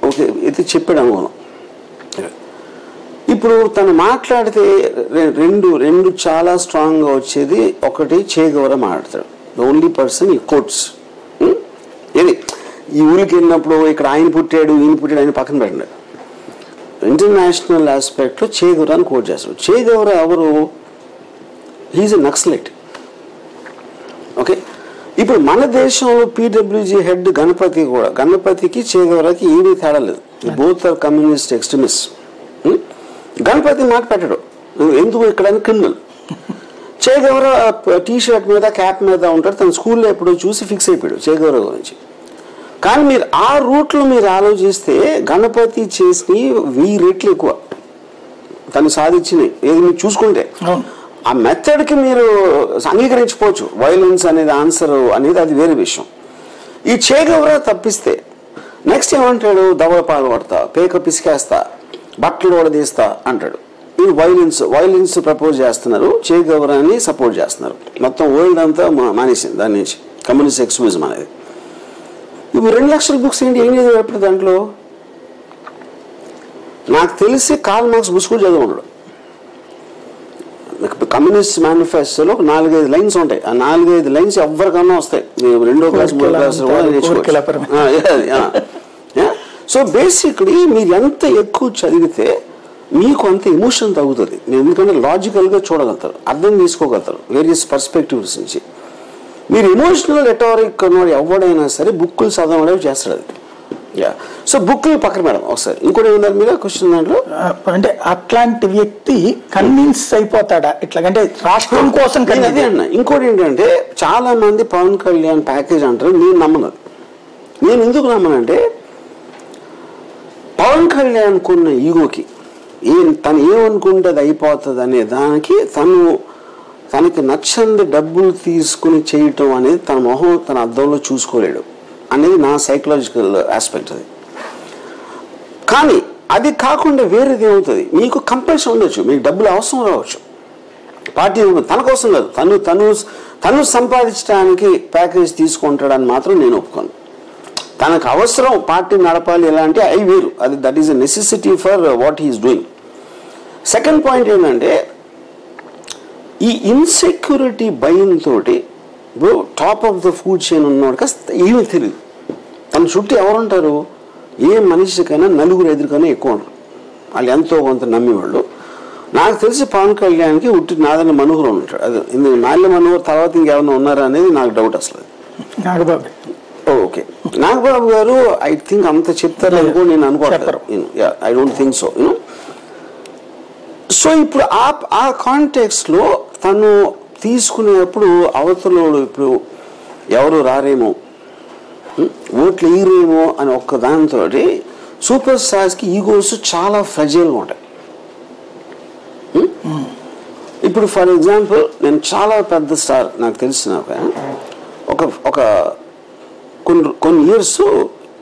ఓకే ఇది చెప్పాడు అనుకోను. ఇప్పుడు తను మాట్లాడితే రెండు చాలా స్ట్రాంగ్గా వచ్చేది. ఒకటి చేగవరా మాట్లాడతాడు, ద ఓన్లీ పర్సన్ ఈ కోట్స్. ఏది ఈ ఊరికి వెళ్ళినప్పుడు ఇక్కడ ఆయన పుట్టాడు ఆయన పక్కన పెట్టాడు. ఇంటర్నేషనల్ ఆస్పెక్ట్లో చేగవరాని కోట్ చేస్తాడు. చేగవరా ఎవరు? He's a naxalite. ఓకే, ఇప్పుడు మన దేశంలో పీడబ్ల్యూజీ హెడ్ గణపతి కూడా, గణపతికి చేగవరాకి ఏమీ తేడా లేదు, both are communist extremist. Ganapathi మాట పెట్టడు, నువ్వు ఎందుకు ఇక్కడ క్రిమినల్. చేగవరా టీషర్ట్ మీద క్యాప్ మీద ఉంటాడు, తన స్కూల్లో ఎప్పుడో చూసి ఫిక్స్ అయిపోయాడు చేగవరా గురించి. కానీ మీరు ఆ రూట్లో మీరు ఆలోచిస్తే గణపతి చేసి 1000 రెట్లు ఎక్కువ తను సాధించినవి ఏది మీరు చూసుకుంటే. ఆ మెథడ్కి మీరు అంగీకరించుకోవచ్చు, వైలెన్స్ అనేది ఆన్సర్ అనేది అది వేరే విషయం. ఈ చేగవరా తప్పిస్తే నెక్స్ట్ ఏమంటాడు? దవడ పాలు పడతా, పేక పిసికేస్తా, బట్టలు ఓడదీస్తా అంటాడు. ఈ వైలెన్స్ ప్రపోజ్ చేస్తున్నారు, చేగవరాని సపోర్ట్ చేస్తున్నారు. మొత్తం వరల్డ్ అంతా మానేసింది దాని నుంచి కమ్యూనిస్ట్ ఎక్స్ట్రీమిజం అనేది. ఇప్పుడు 2 లక్షల బుక్స్ ఏంటి, ఏం చదివాడు ఎప్పుడు దాంట్లో? నాకు తెలిసి కార్ల్ మార్క్స్ బుక్స్ కూడా చదివి ఉండడు. కమ్యూనిస్ట్ మేనిఫెస్టోలో 4-5 లైన్స్ ఉంటాయి. ఆ 4-5 లైన్స్ ఎవరికన్నా వస్తాయి, మీరు 2వ క్లాస్ 3వ క్లాస్ కూడా నేర్చుకోవచ్చు. సో బేసిక్లీ మీరు ఎంత ఎక్కువ చదివితే మీకు అంత ఎమోషన్ తగ్గుతుంది. మీరు ఎందుకంటే లాజికల్గా చూడగలుగుతారు, అర్థం చేసుకోగలుగుతారు వేరియస్ పర్స్పెక్టివ్స్ నుంచి. మీరు ఎమోషనల్ రెటారిక్ అన్నవాడు ఎవడైనా సరే బుక్కులు చదవడం చేస్తాడు. అది సో బుక్ పక్కన మేడం ఒకసారి ఇంకోటి ఏమన్నారు మీరు క్వశ్చన్ దాంట్లో అంటే అట్లాంటి వ్యక్తి కన్విన్స్ అయిపోతాడా ఇట్లాగంటే రాష్ట్రం కోసం అదే అన్న. ఇంకోటి ఏంటంటే చాలా మంది పవన్ కళ్యాణ్ ప్యాకేజ్ అంటారు, నేను నమ్మను. నేను ఎందుకు నమ్మనంటే పవన్ కళ్యాణ్ కున్న ఈగోకి తను ఏమనుకుంటే అది అయిపోతుంది అనే దానికి తనకి నచ్చంది డబ్బులు తీసుకుని చేయటం అనేది తన మొహం తన అద్దంలో చూసుకోలేడు అనేది నా సైకలాజికల్ ఆస్పెక్ట్. అది కానీ అది కాకుండా వేరేది ఏమవుతుంది, మీకు కంపల్షన్ ఉండొచ్చు, మీకు డబ్బులు అవసరం రావచ్చు, పార్టీ తన కోసం కాదు, తను సంపాదించడానికి ప్యాకేజ్ తీసుకుంటాడని మాత్రం నేను ఒప్పుకోను. తనకు అవసరం పార్టీ నడపాలి ఎలా అంటే అవి వేరు, అది that is a necessity for what he's doing. Second point ఏంటంటే ఈ ఇన్సెక్యూరిటీ భయంతో top of the food chain ఉన్నవాడు కాస్త ఏమీ తెలియదు. తన చుట్టూ ఎవరుంటారు, ఏ మనిషికైనా నలుగురు ఎదురుకైనా ఎక్కువ ఉంటారు, వాళ్ళు ఎంతో కొంత నమ్మేవాళ్ళు. నాకు తెలిసి పవన్ కళ్యాణ్కి ఉట్టి నాదని మనోహర్ ఉంటాడు, అది నాలుగు మనోహర్ తర్వాత ఇంకెవరైనా ఉన్నారా అనేది నాకు డౌట్ అసలు. నాగబాబు ఓకే, నాగబాబు గారు ఐ థింక్ అంత చెప్తారు అనుకో నేను అనుకోవట్లేదు, I don't think so. So ఇప్పుడు ఆ కాంటెక్స్లో తను తీసుకునేప్పుడు అవతలోడు ఇప్పుడు ఎవరు రారేమో, ఓట్లు వేయరేమో అని ఒక్క దానితో సూపర్ స్టార్స్కి ఈగోస్ చాలా ఫ్రెజైల్గా ఉంటాయి. ఇప్పుడు ఫర్ ఎగ్జాంపుల్ నేను చాలా పెద్ద స్టార్ నాకు తెలిసిన ఒక కొన్ని ఇయర్స్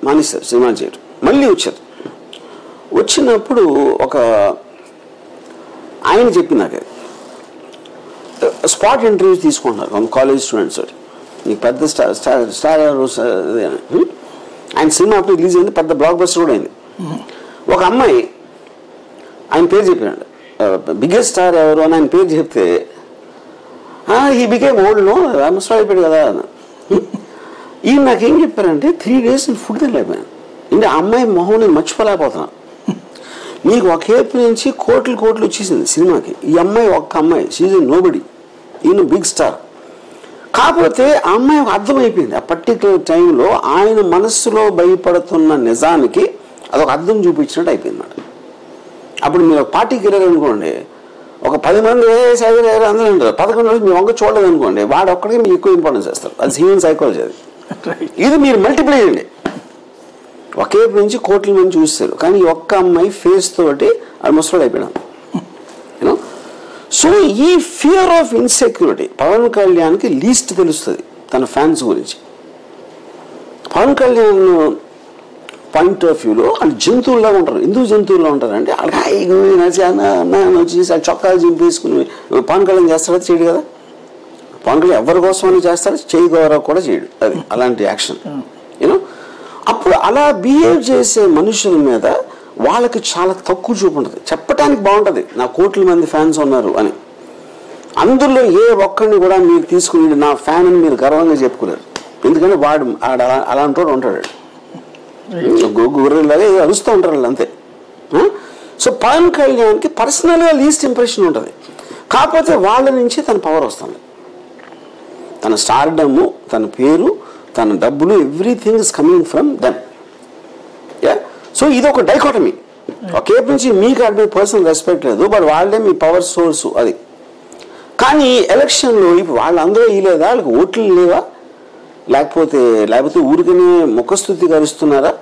మానేశారు సినిమా చేయడం, మళ్ళీ వచ్చారు. వచ్చినప్పుడు ఒక ఆయన చెప్పి నాకు స్పాట్ ఇంటర్వ్యూస్ తీసుకుంటున్నారు కాలేజ్ స్టూడెంట్స్, నీకు పెద్ద స్టార్ ఆయన సినిమా అప్పుడు రిలీజ్ అయింది, పెద్ద బ్లాక్ బస్టర్ కూడా అయింది. ఒక అమ్మాయి ఆయన పేరు చెప్పాడు, బిగ్గెస్ట్ స్టార్ ఎవరు అని ఆయన పేరు చెప్తే he became old no Ramaswamy అయిపోయాడు కదా. ఈయన నాకేం చెప్పారంటే 3 days నేను ఫుడ్ తినలేకపోయాను, అంటే ఆ అమ్మాయి మొహం నేను మర్చిపోలేకపోతున్నాను. నీకు ఒక ఏపు నుంచి కోట్లు వచ్చేసింది సినిమాకి, ఈ అమ్మాయి ఒక్క అమ్మాయి, షీజ్ నోబడి, ఈయన బిగ్ స్టార్. కాకపోతే ఆ అమ్మాయి అర్థమైపోయింది, ఆ పర్టికులర్ టైంలో ఆయన మనస్సులో భయపడుతున్న నిజానికి అదొక అర్థం చూపించినట్టు అయిపోయింది అన్నమాట. అప్పుడు మీరు ఒక పార్టీకి వెళ్ళారు అనుకోండి, ఒక 10 మంది అందరూ ఉంటారు, 11 రోజులు మీ వంక చూడలేదు అనుకోండి, వాడు ఒక్కడికి మీకు ఎక్కువ ఇంపార్టెన్స్ చేస్తారు. అది హ్యూమన్ సైకాలజీ. అది ఇది మీరు మల్టిప్లై చేయండి, ఒకే నుంచి కోట్ల మంది చూస్తారు, కానీ ఒక్క అమ్మాయి ఫేస్ తోటి అది ముసలు అయిపోయాడు. యూనో, సో ఈ ఫియర్ ఆఫ్ ఇన్సెక్యూరిటీ పవన్ కళ్యాణ్కి లీస్ట్ తెలుస్తుంది తన ఫ్యాన్స్ గురించి. పవన్ కళ్యాణ్ పాయింట్ ఆఫ్ వ్యూలో వాళ్ళు జంతువుల్లాగా ఉంటారు. ఎందుకు జంతువుల్లో ఉంటారంటే వాళ్ళకి వచ్చి చొక్కాలు చింపేసుకుని పవన్ కళ్యాణ్ చేస్తాడో చేయడు కదా, పవన్ కళ్యాణ్ ఎవరి కోసమని చేస్తాడు, చేయగలరా కూడా చేయడు, అది అలాంటి యాక్షన్. యూనో, అప్పుడు అలా బిహేవ్ చేసే మనుషుల మీద వాళ్ళకి చాలా తక్కువ చూపు ఉంటుంది. చెప్పడానికి బాగుంటుంది నా కోట్ల మంది ఫ్యాన్స్ ఉన్నారు అని, అందులో ఏ ఒక్కడిని కూడా మీరు తీసుకుని నా ఫ్యాన్ అని మీరు గర్వంగా చెప్పుకోలేరు, ఎందుకంటే వాడు అలాంటి వాడు ఉంటాడు, గొర్రెలాగా అరుస్తూ ఉంటారు వాళ్ళు అంతే. సో పవన్ కళ్యాణ్కి పర్సనల్గా లీస్ట్ ఇంప్రెషన్ ఉంటుంది, కాకపోతే వాళ్ళ నుంచి తన పవర్ వస్తుంది, తన స్టార్డమ్, తన పేరు, తన డబ్బులు, everything is coming from them. So ఇది ఒక డైకోటమీ. ఒకే నుంచి మీకు అడ్డే పర్సనల్ రెస్పెక్ట్ లేదు, బట్ వాళ్ళే మీ పవర్ సోర్సు అది. కానీ ఎలక్షన్లో ఇప్పుడు వాళ్ళందరూ ఇలేదా, వాళ్ళకి ఓట్లు లేవా, లేకపోతే ఊరికనే ముఖస్థుతి అరుస్తున్నారా?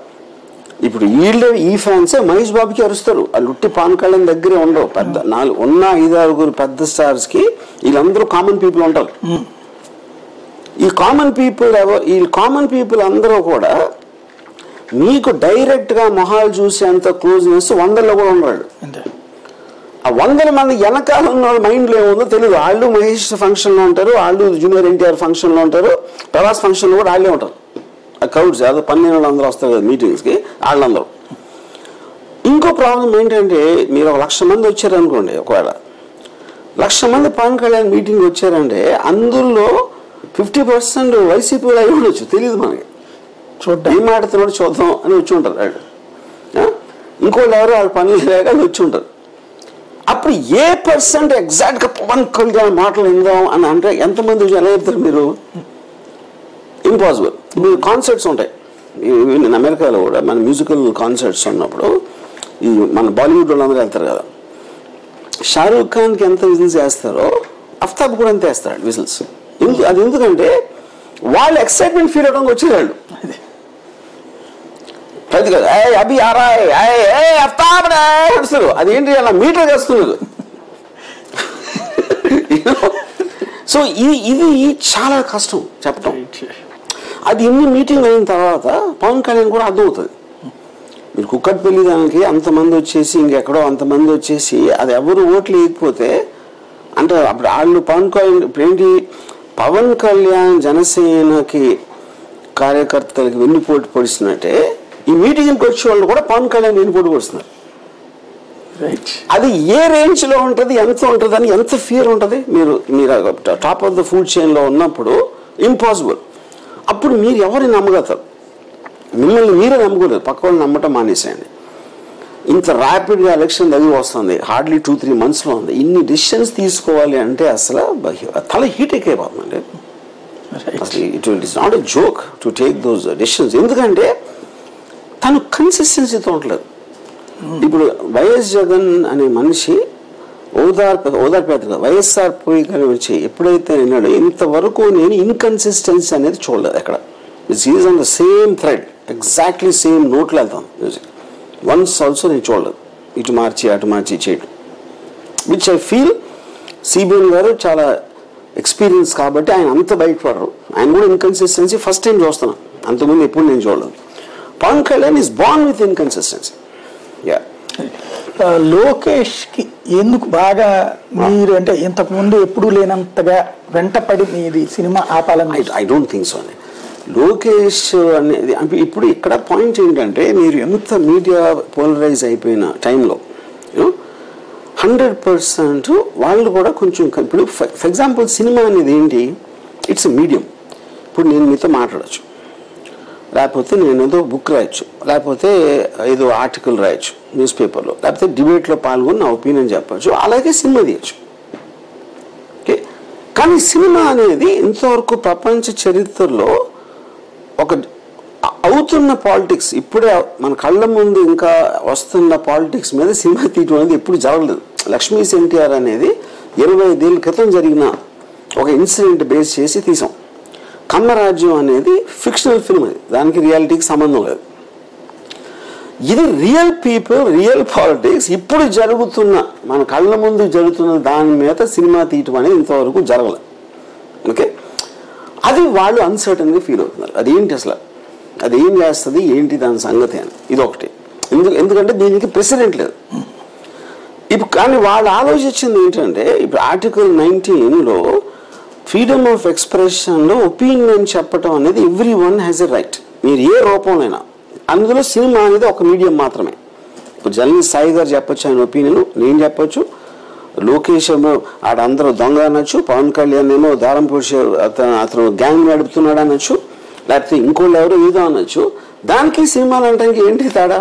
ఇప్పుడు వీళ్ళే ఈ ఫ్యాన్సే మహేష్ బాబుకి అరుస్తారు, వాళ్ళు ఉట్టి పవన్ కళ్యాణ్ దగ్గరే ఉండవు. పెద్ద 5-6 పెద్ద స్టార్స్కి వీళ్ళందరూ కామన్ పీపుల్ ఉంటారు. ఈ కామన్ పీపుల్ అందరూ కూడా మీకు డైరెక్ట్గా మొహాలు చూసేంత క్లోజ్నెస్ 100లో కూడా ఉన్నాడు. ఆ 100 మంది వెనకాల ఉన్న వాళ్ళ మైండ్లో ఏముందో తెలియదు. వాళ్ళు మహేష్ ఫంక్షన్లో ఉంటారు, వాళ్ళు జూనియర్ ఎన్టీఆర్ ఫంక్షన్లో ఉంటారు, ప్రభాస్ ఫంక్షన్లో కూడా వాళ్ళే ఉంటారు. ఆ క్రౌడ్స్ అదో 12 అందరూ వస్తారు కదా మీటింగ్స్కి, వాళ్ళందరూ. ఇంకో ప్రాబ్లం ఏంటంటే మీరు 1,00,000 మంది వచ్చారనుకోండి, ఒకవేళ 1,00,000 మంది పవన్ కళ్యాణ్ మీటింగ్ వచ్చారంటే అందులో 50% వైసీపీ అయి ఉండొచ్చు, తెలియదు మనకి. ఏం మాట్లాడుతున్నాడు చూద్దాం అని వచ్చి ఉంటారు వాళ్ళు. ఇంకోళ్ళు ఎవరు వాళ్ళ పనులు లేక వచ్చి ఉంటారు. అప్పుడు ఏ పర్సెంట్ ఎగ్జాక్ట్గా పవన్ కళ్యాణ్ మాటలు విందాం అని అంటే ఎంతమంది ఎలా చెప్తారు మీరు? ఇంపాసిబుల్. మీరు కాన్సర్ట్స్ ఉంటాయి, నేను అమెరికాలో కూడా మన మ్యూజికల్ కాన్సర్ట్స్ ఉన్నప్పుడు ఈ మన బాలీవుడ్ వాళ్ళందరూ వెళ్తారు కదా, షారూఖ్ ఖాన్కి ఎంత విజిల్స్ వేస్తారో అఫ్తాబ్ కూడా అంతే వేస్తాడు విజిల్స్. అది ఎందుకంటే వాళ్ళు ఎక్సైట్మెంట్ ఫీల్ అవడానికి వచ్చేవాళ్ళు. ప్రతి అభి అఫ్తాబ్ నడుస్తారు, అదేంటి అలా మీటర్ చేస్తున్నారు. సో ఇది చాలా కష్టం చెప్పటం. అది ఇన్ని మీటింగ్ అయిన తర్వాత పవన్ కళ్యాణ్ కూడా అర్థమవుతుంది. మీరు కుక్కట్పల్లి దానికి అంతమంది వచ్చేసి ఇంకెక్కడో అంతమంది వచ్చేసి అది ఎవరు ఓట్లు వేయకపోతే అంటే అప్పుడు వాళ్ళు పవన్ కళ్యాణ్ ఏంటి పవన్ కళ్యాణ్ జనసేనకి కార్యకర్తలకి వెన్నుపోటు పొడిచినట్టే ఈ మీటింగ్కి వచ్చే వాళ్ళు కూడా పవన్ కళ్యాణ్ వెన్నుపోటు పొడుస్తున్నారు. అది ఏ రేంజ్ లో ఉంటుంది, ఎంత ఉంటుంది అని ఎంత ఫియర్ ఉంటుంది. మీరు top of the food chain లో ఉన్నప్పుడు ఇంపాసిబుల్. అప్పుడు మీరు ఎవరిని నమ్మగలుగుతారు? మిమ్మల్ని మీరే నమ్ముకోలేదు, పక్క వాళ్ళు నమ్మటం మానేసేయండి. ఇంత ర్యాపిడ్గా ఎలక్షన్ దగ్గర వస్తుంది, హార్డ్లీ 2-3 monthsలో ఉంది. ఇన్ని డిసిషన్స్ తీసుకోవాలి అంటే అసలు తల హీట్ ఎక్కిపోతుందండి. అసలు it is not a joke to take those decisions. ఎందుకంటే తను కన్సిస్టెన్సీతో ఉండలేదు. ఇప్పుడు వైఎస్ జగన్ అనే మనిషి ఓదార్పేట వైఎస్ఆర్ పోయి కానీ వచ్చి ఎప్పుడైతే విన్నాడో ఇంతవరకు నేను ఇన్కన్సిస్టెన్సీ అనేది చూడలేదు ఎక్కడ. It's is on the same thread, exactly same నోట్లో వెళ్తాను మ్యూజిక్. వన్స్ ఆల్సో నేను చూడలేదు ఇటు మార్చి అటు మార్చి చేయడం, విచ్ ఐ ఫీల్ సిబిఎన్ గారు చాలా ఎక్స్పీరియన్స్ కాబట్టి ఆయన అంత బయటపడరు. ఆయన కూడా ఇన్కన్సిస్టెన్సీ ఫస్ట్ టైం చూస్తున్నాను, అంతకుముందు ఎప్పుడు నేను చూడలేదు. Pawan Kalyan is born with inconsistency. Lokesh కి ఎందుకు బాగా మీరు అంటే ఇంతకు ముందు ఎప్పుడు లేనంతగా వెంటపడి మీది సినిమా ఆపాలని? ఐ డోంట్ థింక్ సో అండి. లోకేష్ అనేది ఇప్పుడు ఇక్కడ పాయింట్ ఏంటంటే మీరు ఎంత మీడియా పోలరైజ్ అయిపోయిన టైంలో 100% వాళ్ళు కూడా కొంచెం ఇప్పుడు ఫర్ ఎగ్జాంపుల్ సినిమా అనేది ఏంటి, ఇట్స్ ఎ మీడియం. ఇప్పుడు నేను మీతో మాట్లాడచ్చు, లేకపోతే నేను ఏదో బుక్ రాయొచ్చు, లేకపోతే ఏదో ఆర్టికల్ రాయొచ్చు న్యూస్ పేపర్లో, లేకపోతే డిబేట్లో పాల్గొని నా ఒపీనియన్ చెప్పచ్చు, అలాగే సినిమా తీయచ్చు. ఓకే, కానీ సినిమా అనేది ఇంతవరకు ప్రపంచ చరిత్రలో ఒక అవుతున్న పాలిటిక్స్, ఇప్పుడే మన కళ్ళ ముందు ఇంకా వస్తున్న పాలిటిక్స్ మీద సినిమా తీయడం అనేది ఎప్పుడు జరగలేదు. లక్ష్మీ ఎన్టీఆర్ అనేది 25 ఏళ్ళ క్రితం జరిగిన ఒక ఇన్సిడెంట్ బేస్ చేసి తీసాం. కమ్మరాజ్యం అనేది ఫిక్షనల్ ఫిల్మ్, అది దానికి రియాలిటీకి సంబంధం లేదు. ఇది రియల్ పీపుల్, రియల్ పాలిటిక్స్, ఇప్పుడు జరుగుతున్న మన కళ్ళ ముందు జరుగుతున్న దాని మీద సినిమా తీయటం అనేది ఇంతవరకు జరగలేదు. ఓకే, అది వాళ్ళు అన్సర్టన్గా ఫీల్ అవుతున్నారు. అదేంటి అసలు, అది ఏం చేస్తుంది ఏంటి దాని సంగతి అని. ఇది ఒకటి. ఎందుకంటే దీనికి ప్రెసిడెంట్ లేదు ఇప్పుడు. కానీ వాళ్ళు ఆలోచించింది ఏంటంటే ఇప్పుడు ఆర్టికల్ 19లో ఫ్రీడమ్ ఆఫ్ ఎక్స్ప్రెషన్లో ఒపీనియన్ చెప్పడం అనేది every one has a right, మీరు ఏ రూపంలోనైనా. అందులో సినిమా అనేది ఒక మీడియం మాత్రమే. ఇప్పుడు జల్ని సాయి గారు చెప్పొచ్చు ఆయన ఒపీనియన్, నేను చెప్పొచ్చు, లోకేష్ ఏమో ఆడందరూ దొంగ అనొచ్చు, పవన్ కళ్యాణ్ ఏమో దారం పోషి అతను గ్యాంగ్ నడుపుతున్నాడు అనొచ్చు, లేకపోతే ఇంకోళ్ళు ఎవరో ఏదో అనొచ్చు. దానికి సినిమాలు అనడానికి ఏంటి తేడా,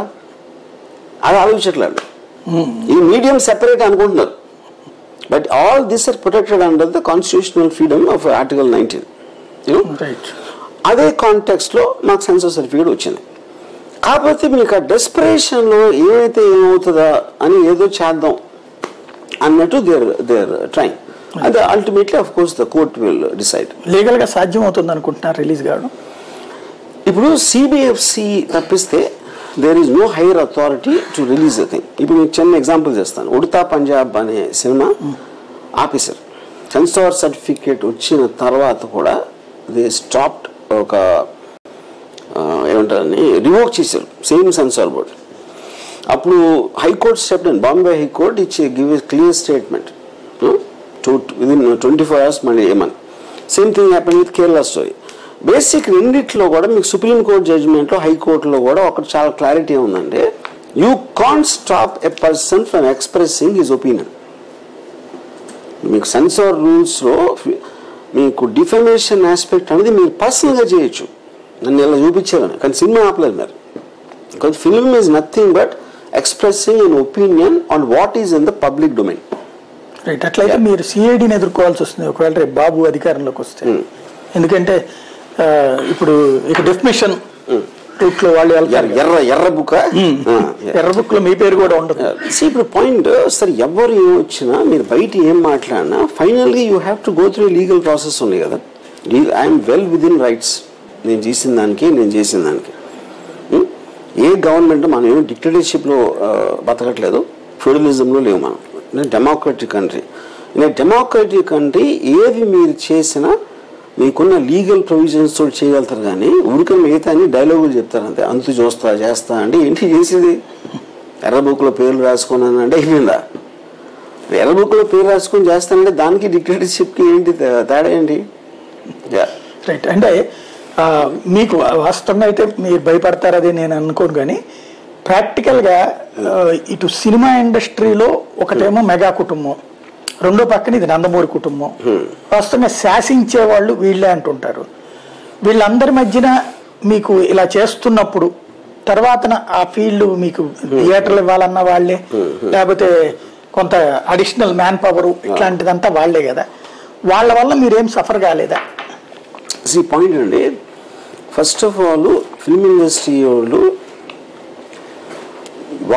అది ఆలోచించట్లేదు. ఈ మీడియం సెపరేట్ అనుకుంటున్నారు. But all this are protected under the constitutional freedom of article 19. అదే కాంటెక్స్ట్లో మాకు సెన్సార్ సర్టిఫికేట్ వచ్చింది. కాకపోతే మీకు ఆ డెస్పరేషన్లో ఏమైతే ఏమవుతుందా అని ఏదో చేద్దాం అన్నట్టు దేర్ ట్రైంగ్. అది ultimately of course the court will decide. లీగల్గా సాధ్యం అవుతుంది అనుకుంటున్నారు రిలీజ్ కావడం? ఇప్పుడు సిబిఎఫ్సి తప్పిస్తే there is no higher authority to release the thing. ఇప్పుడు మీకు చిన్న ఎగ్జాంపుల్ చేస్తాను. ఉడతా పంజాబ్ అనే సినిమా ఆపేశారు. సెన్సార్ సర్టిఫికేట్ వచ్చిన తర్వాత కూడా దే స్టాప్డ్, ఒక ఏమంటారని రివోక్ చేశారు సేమ్ సెన్సార్ బోర్డ్. అప్పుడు high court step in, Bombay high court ఇచ్చి give a clear statement within 24 hours మళ్ళీ ఏమని. Same thing happen with Kerala story. Basic రెండిట్లో కూడా మీకు సుప్రీంకోర్టు జడ్జిమెంట్లో హైకోర్టులో కూడా ఒకటి చాలా క్లారిటీ ఉందంటే, you can't stop a person from expressing his opinion. మీకు సెన్సార్ రూల్స్లో మీకు డిఫమేషన్ ఆస్పెక్ట్ అనేది మీరు పర్సనల్గా చేయొచ్చు, నన్ను ఇలా చూపించారని. కానీ సినిమా ఆపలేదు మీరు. Because film is nothing but expressing an opinion on what is in the public domain. Right, అట్లయితే మీరు సిఐడిని ఎదుర్కోవాల్సి వస్తుంది ఒకవేళ రేపు బాబు అధికారంలోకి వస్తే. ఎందుకంటే ఇప్పుడు ఇక డెఫినేషన్ రూట్ లో వాళ్ళు వెళ్తారు. ఎర్ర బుక్ ఎర్ర బుక్ లో మీ పేరు కూడా ఉండదు. ఇప్పుడు పాయింట్ సరే, ఎవరు ఏమొచ్చినా మీరు బయట ఏం మాట్లాడినా ఫైనల్గా you have to go through legal process ఉంది కదా. I'm well with in rights. నేను చేసిన దానికి ఏ గవర్నమెంట్ మనం ఏమో డిక్టేటర్షిప్లో బతకట్లేదు, ఫ్యూడలిజంలో లేవు మనం. Democratic country. డెమోక్రటిక్ కంట్రీ ఏది మీరు చేసినా మీకున్న లీగల్ ప్రొవిజన్స్ తోటి చేయగలుగుతారు, కానీ ఊరికే మిగతా అన్ని డైలాగులు చెప్తారు అంతే. అంతు చేస్తా అంటే ఏంటి చేసేది? ఎర్ర బుక్లో పేర్లు రాసుకున్నానంటే అయిపోయిందా? ఎర్ర బుక్లో పేరు రాసుకొని చేస్తానంటే దానికి డిక్టేటర్షిప్కి ఏంటి తేడా ఏంటి? రైట్. అంటే మీకు వాస్తవంగా అయితే మీరు భయపడతారది నేను అనుకోను, కానీ ప్రాక్టికల్గా ఇటు సినిమా ఇండస్ట్రీలో ఒకటేమో మెగా కుటుంబం, రెండో పక్కన ఇది నందమూరి కుటుంబం. వాస్తవంగా శాసించే వాళ్ళు వీళ్ళే అంటుంటారు. వీళ్ళందరి మధ్యన మీకు ఇలా చేస్తున్నప్పుడు తర్వాత ఆ ఫీల్డ్ మీకు థియేటర్లు ఇవ్వాలన్న వాళ్ళే, లేకపోతే కొంత అడిషనల్ మ్యాన్ పవర్ ఇట్లాంటిదంతా వాళ్లే కదా. వాళ్ళ వల్ల మీరేం సఫర్ కాలేదా? ఈ పాయింట్ అండి, first of all film industry వాళ్ళు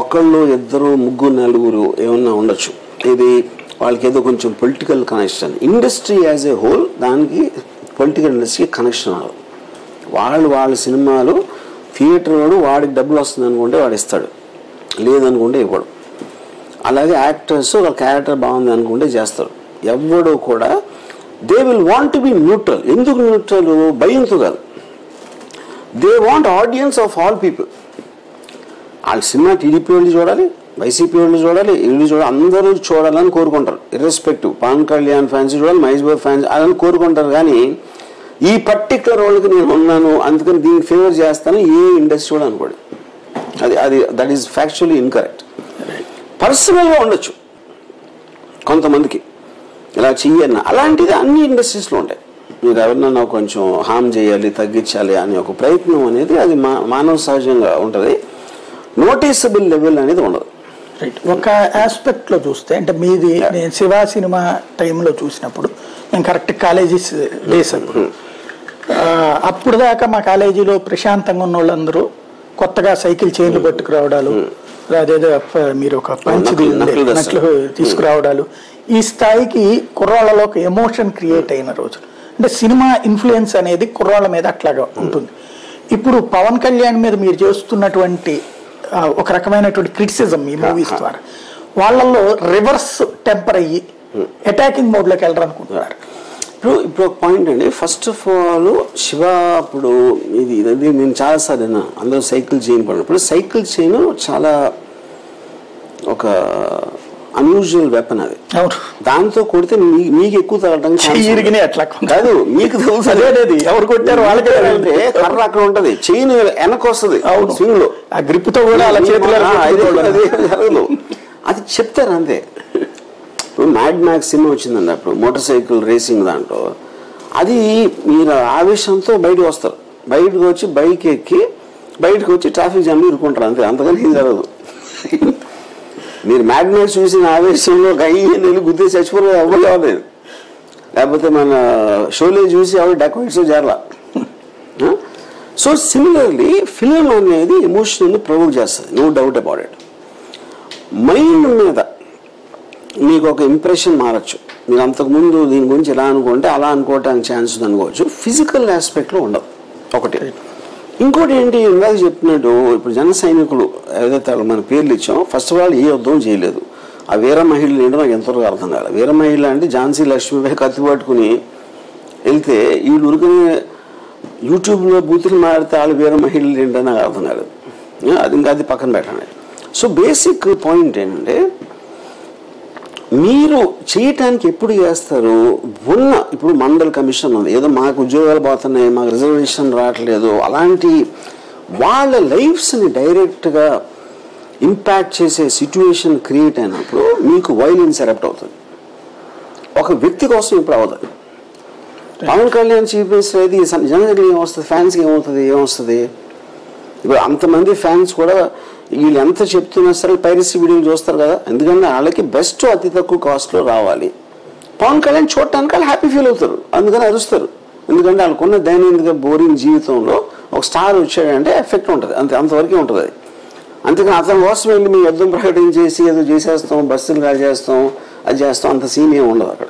ఒకళ్ళు ఇద్దరు ముగ్గురు నలుగురు ఏమన్నా ఉండొచ్చు, ఇది వాళ్ళకి ఏదో కొంచెం political connection. Industry as a whole దానికి పొలిటికల్ ఇండస్ట్రీ కనెక్షన్ అవ్వదు. వాళ్ళ సినిమాలు థియేటర్ వాడు వాడికి డబ్బులు వస్తుంది అనుకుంటే వాడు ఇస్తాడు, లేదనుకుంటే ఇవ్వడు. అలాగే యాక్టర్స్ వాళ్ళ క్యారెక్టర్ బాగుంది అనుకుంటే చేస్తారు. ఎవడో కూడా they will want to be neutral. ఎందుకు న్యూట్రల్? భయంతో కాదు. They want audience of all people. వాళ్ళ సినిమా టీడీపీ వాళ్ళు చూడాలి, వైసీపీ వాళ్ళు చూడాలి, వీళ్ళు చూడాలి, అందరూ చూడాలని కోరుకుంటారు. ఇర్రెస్పెక్టివ్ పవన్ కళ్యాణ్ ఫ్యాన్స్ చూడాలి, మహేష్ బాబు ఫ్యాన్స్ అదని కోరుకుంటారు. కానీ ఈ పర్టికులర్ వాళ్ళకి నేను ఉన్నాను అందుకని దీనికి ఫేవర్ చేస్తాను ఏ ఇండస్ట్రీ కూడా అనుకోండి. అది దట్ ఈస్ ఫ్యాక్చువల్లీ ఇన్కరెక్ట్. పర్సనల్గా ఉండొచ్చు కొంతమందికి ఇలా చెయ్యన్న, అలాంటిది అన్ని ఇండస్ట్రీస్లో ఉంటాయి. మీరు ఎవరినన్నా కొంచెం హామ్ చేయాలి, తగ్గించాలి అనే ఒక ప్రయత్నం అనేది అది మానవ సహజంగా ఉంటుంది. నోటీసబుల్ లెవెల్ అనేది ఉండదు. రైట్. ఒక ఆస్పెక్ట్లో చూస్తే అంటే మీది నేను శివ సినిమా టైంలో చూసినప్పుడు నేను కరెక్ట్ కాలేజీస్ డేస్ అప్పుడు దాకా మా కాలేజీలో ప్రశాంతంగా ఉన్న వాళ్ళందరూ కొత్తగా సైకిల్ చైన్లు పట్టుకురావడాలు, అదేదో మీరు ఒక పంచి నట్లు తీసుకురావడాలు, ఈ స్థాయికి కుర్రాళ్ళలో ఒక ఎమోషన్ క్రియేట్ అయిన రోజు. అంటే సినిమా ఇన్ఫ్లుయెన్స్ అనేది కుర్రాళ్ళ మీద అట్లాగా ఉంటుంది. ఇప్పుడు పవన్ కళ్యాణ్ మీద మీరు చేస్తున్నటువంటి ఒక రకమైనటువంటి క్రిటిసిజం ఈ మూవీస్ ద్వారా వాళ్ళల్లో రివర్స్ టెంపర్ అయ్యి అటాకింగ్ మోడ్లోకి వెళ్ళరు అనుకుంటున్నారు. ఇప్పుడు ఒక పాయింట్ అండి, ఫస్ట్ ఆఫ్ ఆల్ శివ అప్పుడు ఇది నేను చాలాసార్లు విన్నా, అందరూ సైకిల్ చైన్ పడినప్పుడు సైకిల్ చైన్ చాలా ఒక అన్యూజువల్ వెపన్. అది దాంతో కొడితే మీకు ఎక్కువ తగలటం అట్లా కాదు, మీకు తెలుసు అదేది ఎవరు కొట్టారు వాళ్ళకే. కర్ర అక్కడ ఉంటది, చైన్ వెనక్కి వస్తుంది స్వింగ్ లో, ఆ గ్రిప్ తో కూడా అలా చేతులు అది చెప్తారు అంతే. ఇప్పుడు మ్యాడ్ మ్యాక్స్ సినిమా వచ్చిందండి, అప్పుడు మోటార్ సైకిల్ రేసింగ్ దాంట్లో అది మీరు ఆవేశంతో బయటకు వస్తారు, బయటకు వచ్చి బైక్ ఎక్కి బయటకు వచ్చి ట్రాఫిక్ జామ్ ఇరుకుంటారు అంతే, అంతగానే ఏం జరగదు. మీరు మ్యాడ్ మ్యాక్స్ చూసిన ఆవేశంలో గయ్యి గుద్దే చచ్చిపోయి ఎవరు అవ్వలేదు, లేకపోతే మన షోలే చూసి ఎవరు డెకోరేట్స్ చేరలా. సో సిమిలర్లీ ఫిల్మ్ అనేది ఎమోషనల్ని ప్రొవోక్ చేస్తుంది, no doubt about it. Mind మీద మీకు ఒక ఇంప్రెషన్ మారచ్చు. మీరు అంతకుముందు దీని గురించి ఎలా అనుకుంటే అలా అనుకోవటానికి ఛాన్స్ ఉంది అనుకోవచ్చు. ఫిజికల్ ఆస్పెక్ట్లో ఉండదు ఒకటి. ఇంకోటి ఏంటి, ఇందాక చెప్పినట్టు ఇప్పుడు జన సైనికులు ఏదైతే మన పేర్లు ఇచ్చాం, ఫస్ట్ ఆఫ్ ఆల్ ఏ యుద్ధం చేయలేదు. ఆ వీర మహిళలు ఏంటో నాకు ఎంతవరకు అర్థం కాదు. వీర మహిళ అంటే ఝాన్సీ లక్ష్మీబాయి కత్తి పట్టుకుని వెళ్తే వీళ్ళు ఉరికనే యూట్యూబ్లో బూతులు మారితే వాళ్ళు వీర మహిళలు ఏంటో నాకు అర్థం కాలేదు. అది ఇంకా అది పక్కన పెట్టండి. సో బేసిక్ పాయింట్ ఏంటంటే మీరు చేయటానికి ఎప్పుడు చేస్తారు ఇప్పుడు మండల్ కమిషన్ ఉంది, ఏదో మాకు ఉద్యోగాలు పోతున్నాయి, మాకు రిజర్వేషన్ రావట్లేదు, అలాంటి వాళ్ళ లైఫ్స్ని డైరెక్ట్గా ఇంపాక్ట్ చేసే సిచ్యువేషన్ క్రియేట్ అయినప్పుడు మీకు వైలెన్స్ ఎరప్ట్ అవుతుంది. ఒక వ్యక్తి కోసం ఇప్పుడు అవుతుంది. పవన్ కళ్యాణ్ చీఫ్ మినిస్టర్ అయితే జనరల్గా ఏమొస్తుంది, ఫ్యాన్స్కి ఏమొస్తుంది. ఇప్పుడు అంతమంది ఫ్యాన్స్ కూడా వీళ్ళు ఎంత చెప్తున్నా సరే పైరసీ వీడియోలు చూస్తారు కదా, ఎందుకంటే వాళ్ళకి బెస్ట్ అతి తక్కువ కాస్ట్లో రావాలి. పవన్ కళ్యాణ్ చూడటానికి వాళ్ళు హ్యాపీ ఫీల్ అవుతారు, అందుకని అరుస్తారు. ఎందుకంటే వాళ్ళకున్న దైనందిక బోరింగ్ జీవితంలో ఒక స్టార్ వచ్చాడంటే ఎఫెక్ట్ ఉంటుంది, అంతవరకే ఉంటుంది అది. అంతేకాని అతని కోసం వెళ్ళి మీ యుద్ధం ప్రకటించేసి ఏదో చేసేస్తాం, బస్సులు రాజేస్తాం, అది చేస్తాం, అంత సీన్ ఏమి ఉండదు అక్కడ.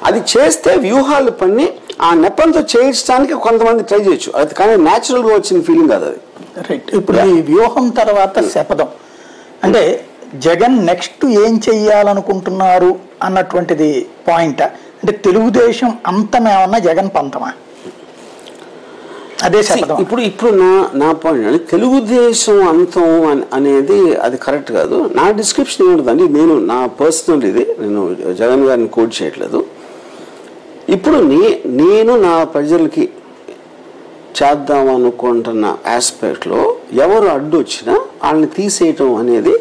అది చేస్తే వ్యూహాలు పన్ని ఆ నెపంతో చేయించడానికి కొంతమంది ట్రై చేయొచ్చు, అది కానీ న్యాచురల్గా వచ్చిన ఫీలింగ్ కాదు అది. రైట్. ఇప్పుడు ఈ వ్యూహం తర్వాత శపథం అంటే జగన్ నెక్స్ట్ ఏం చెయ్యాలనుకుంటున్నారు అన్నటువంటిది పాయింట్. అంటే తెలుగుదేశం అంతమేమన్నా జగన్ పంతమా? అదే శపథం. ఇప్పుడు నా పాయింట్ అంటే తెలుగుదేశం అంతం అనేది అది కరెక్ట్ కాదు. నా డిస్క్రిప్షన్ ఏముంటుందండి, నా పర్సనల్ ఇది, నేను జగన్ గారిని కోట్ చేయట్లేదు. ఇప్పుడు నేను నా ప్రజలకి చేద్దాం అనుకుంటున్న ఆస్పెక్ట్లో ఎవరు అడ్డు వచ్చినా వాళ్ళని తీసేయటం అనేది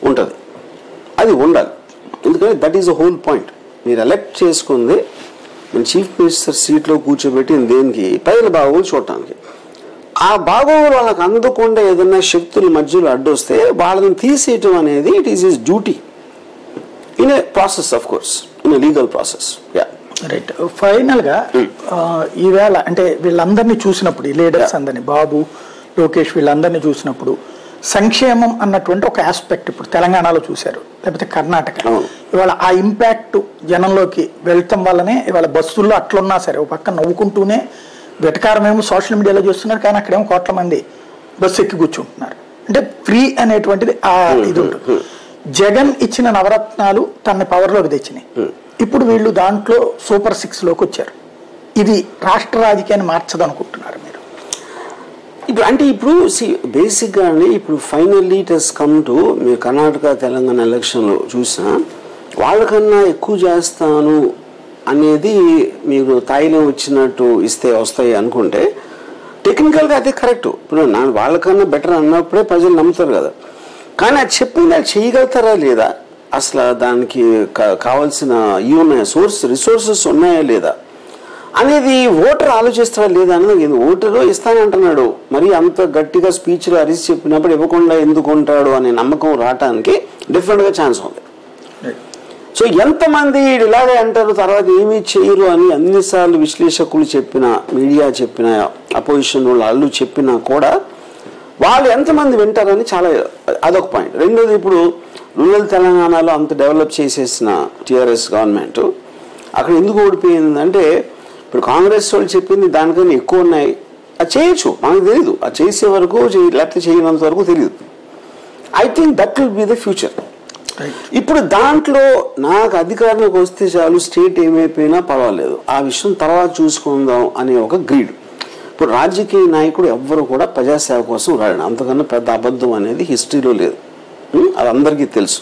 ఉంటుంది, అది ఉండాలి. ఎందుకంటే that is the whole point. మీరు ఎలక్ట్ చేసుకుంది నేను చీఫ్ మినిస్టర్ సీట్లో కూర్చోబెట్టి దేనికి, ప్రజల బాగోగులు చూడటానికి. ఆ బాగోగులు వాళ్ళకి అందకుండా ఏదైనా శక్తుల మధ్యలో అడ్డొస్తే వాళ్ళని తీసేయటం అనేది it is his duty in a process, of course in a legal process. Right. Final గా ఈవేళ అంటే వీళ్ళందరినీ చూసినప్పుడు, ఈ లీడర్స్ అందరినీ, బాబు, లోకేష్ వీళ్ళందరినీ చూసినప్పుడు సంక్షేమం అన్నటువంటి ఒక ఆస్పెక్ట్ ఇప్పుడు తెలంగాణలో చూశారు, లేకపోతే కర్ణాటక. ఇవాళ ఆ ఇంపాక్ట్ జనంలోకి వెళ్తాం వల్లనే ఇవాళ బస్సుల్లో అట్లున్నా సరే ఒక పక్క నవ్వుకుంటూనే వెటకారమేమో సోషల్ మీడియాలో చూస్తున్నారు, కానీ అక్కడేమో కోట్ల మంది బస్సు ఎక్కి కూర్చుంటున్నారు. అంటే ఫ్రీ అనేటువంటిది ఆ ఇది ఉంటుంది. జగన్ ఇచ్చిన నవరత్నాలు తన పవర్లోకి తెచ్చినాయి. ఇప్పుడు వీళ్ళు దాంట్లో సూపర్ 6 లోకి వచ్చారు. ఇది రాష్ట్ర రాజకీయాన్ని మార్చదనుకుంటున్నారు మీరు? ఇప్పుడు బేసిక్గా అండి, ఇప్పుడు finally it has come to, మీరు కర్ణాటక తెలంగాణ ఎలక్షన్లో చూసినా వాళ్ళకన్నా ఎక్కువ చేస్తాను అనేది మీరు తాయిలం వచ్చినట్టు ఇస్తే వస్తాయి అనుకుంటే టెక్నికల్గా అదే కరెక్ట్. ఇప్పుడు వాళ్ళకన్నా బెటర్ అన్నప్పుడే ప్రజలు నమ్ముతారు కదా. కానీ అది చెప్పింది అది చేయగలుగుతారా లేదా, అసలు దానికి కావాల్సిన రిసోర్సెస్ ఉన్నాయా లేదా అనేది ఓటర్ ఆలోచిస్తారా లేదా అనేది. ఓటరు ఇస్తానంటున్నాడు, మరి అంత గట్టిగా స్పీచ్లో అరిసి చెప్పినప్పుడు ఇవ్వకుండా ఎందుకు ఉంటాడు అనే నమ్మకం రావడానికి డిఫరెంట్గా ఛాన్స్ ఉంది. సో ఎంతమంది ఇలాగే అంటారు తర్వాత ఏమీ చేయరు అని అన్నిసార్లు విశ్లేషకులు చెప్పినా, మీడియా చెప్పినా, అపోజిషన్ వాళ్ళు చెప్పినా కూడా వాళ్ళు ఎంతమంది వింటారని చాలా, అదొక పాయింట్. రెండోది, ఇప్పుడు రూరల్ తెలంగాణలో అంత డెవలప్ చేసేసిన టీఆర్ఎస్ గవర్నమెంట్ అక్కడ ఎందుకు ఓడిపోయిందంటే, ఇప్పుడు కాంగ్రెస్ వాళ్ళు చెప్పింది దానికన్నా ఎక్కువ ఉన్నాయి, అది చేయొచ్చు, మనకు తెలియదు, అది చేసే వరకు లేకపోతే చేయనంత వరకు తెలియదు. I think that will be the future. ఇప్పుడు దాంట్లో నాకు అధికారంలోకి వస్తే చాలు, స్టేట్ ఏమైపోయినా పర్వాలేదు, ఆ విషయం తర్వాత చూసుకుందాం అనే ఒక గ్రీడ్. ఇప్పుడు రాజకీయ నాయకుడు ఎవ్వరు కూడా ప్రజాసేవ కోసం రాడు, అంతకన్నా పెద్ద అబద్ధం అనేది హిస్టరీలో లేదు, అది అందరికీ తెలుసు.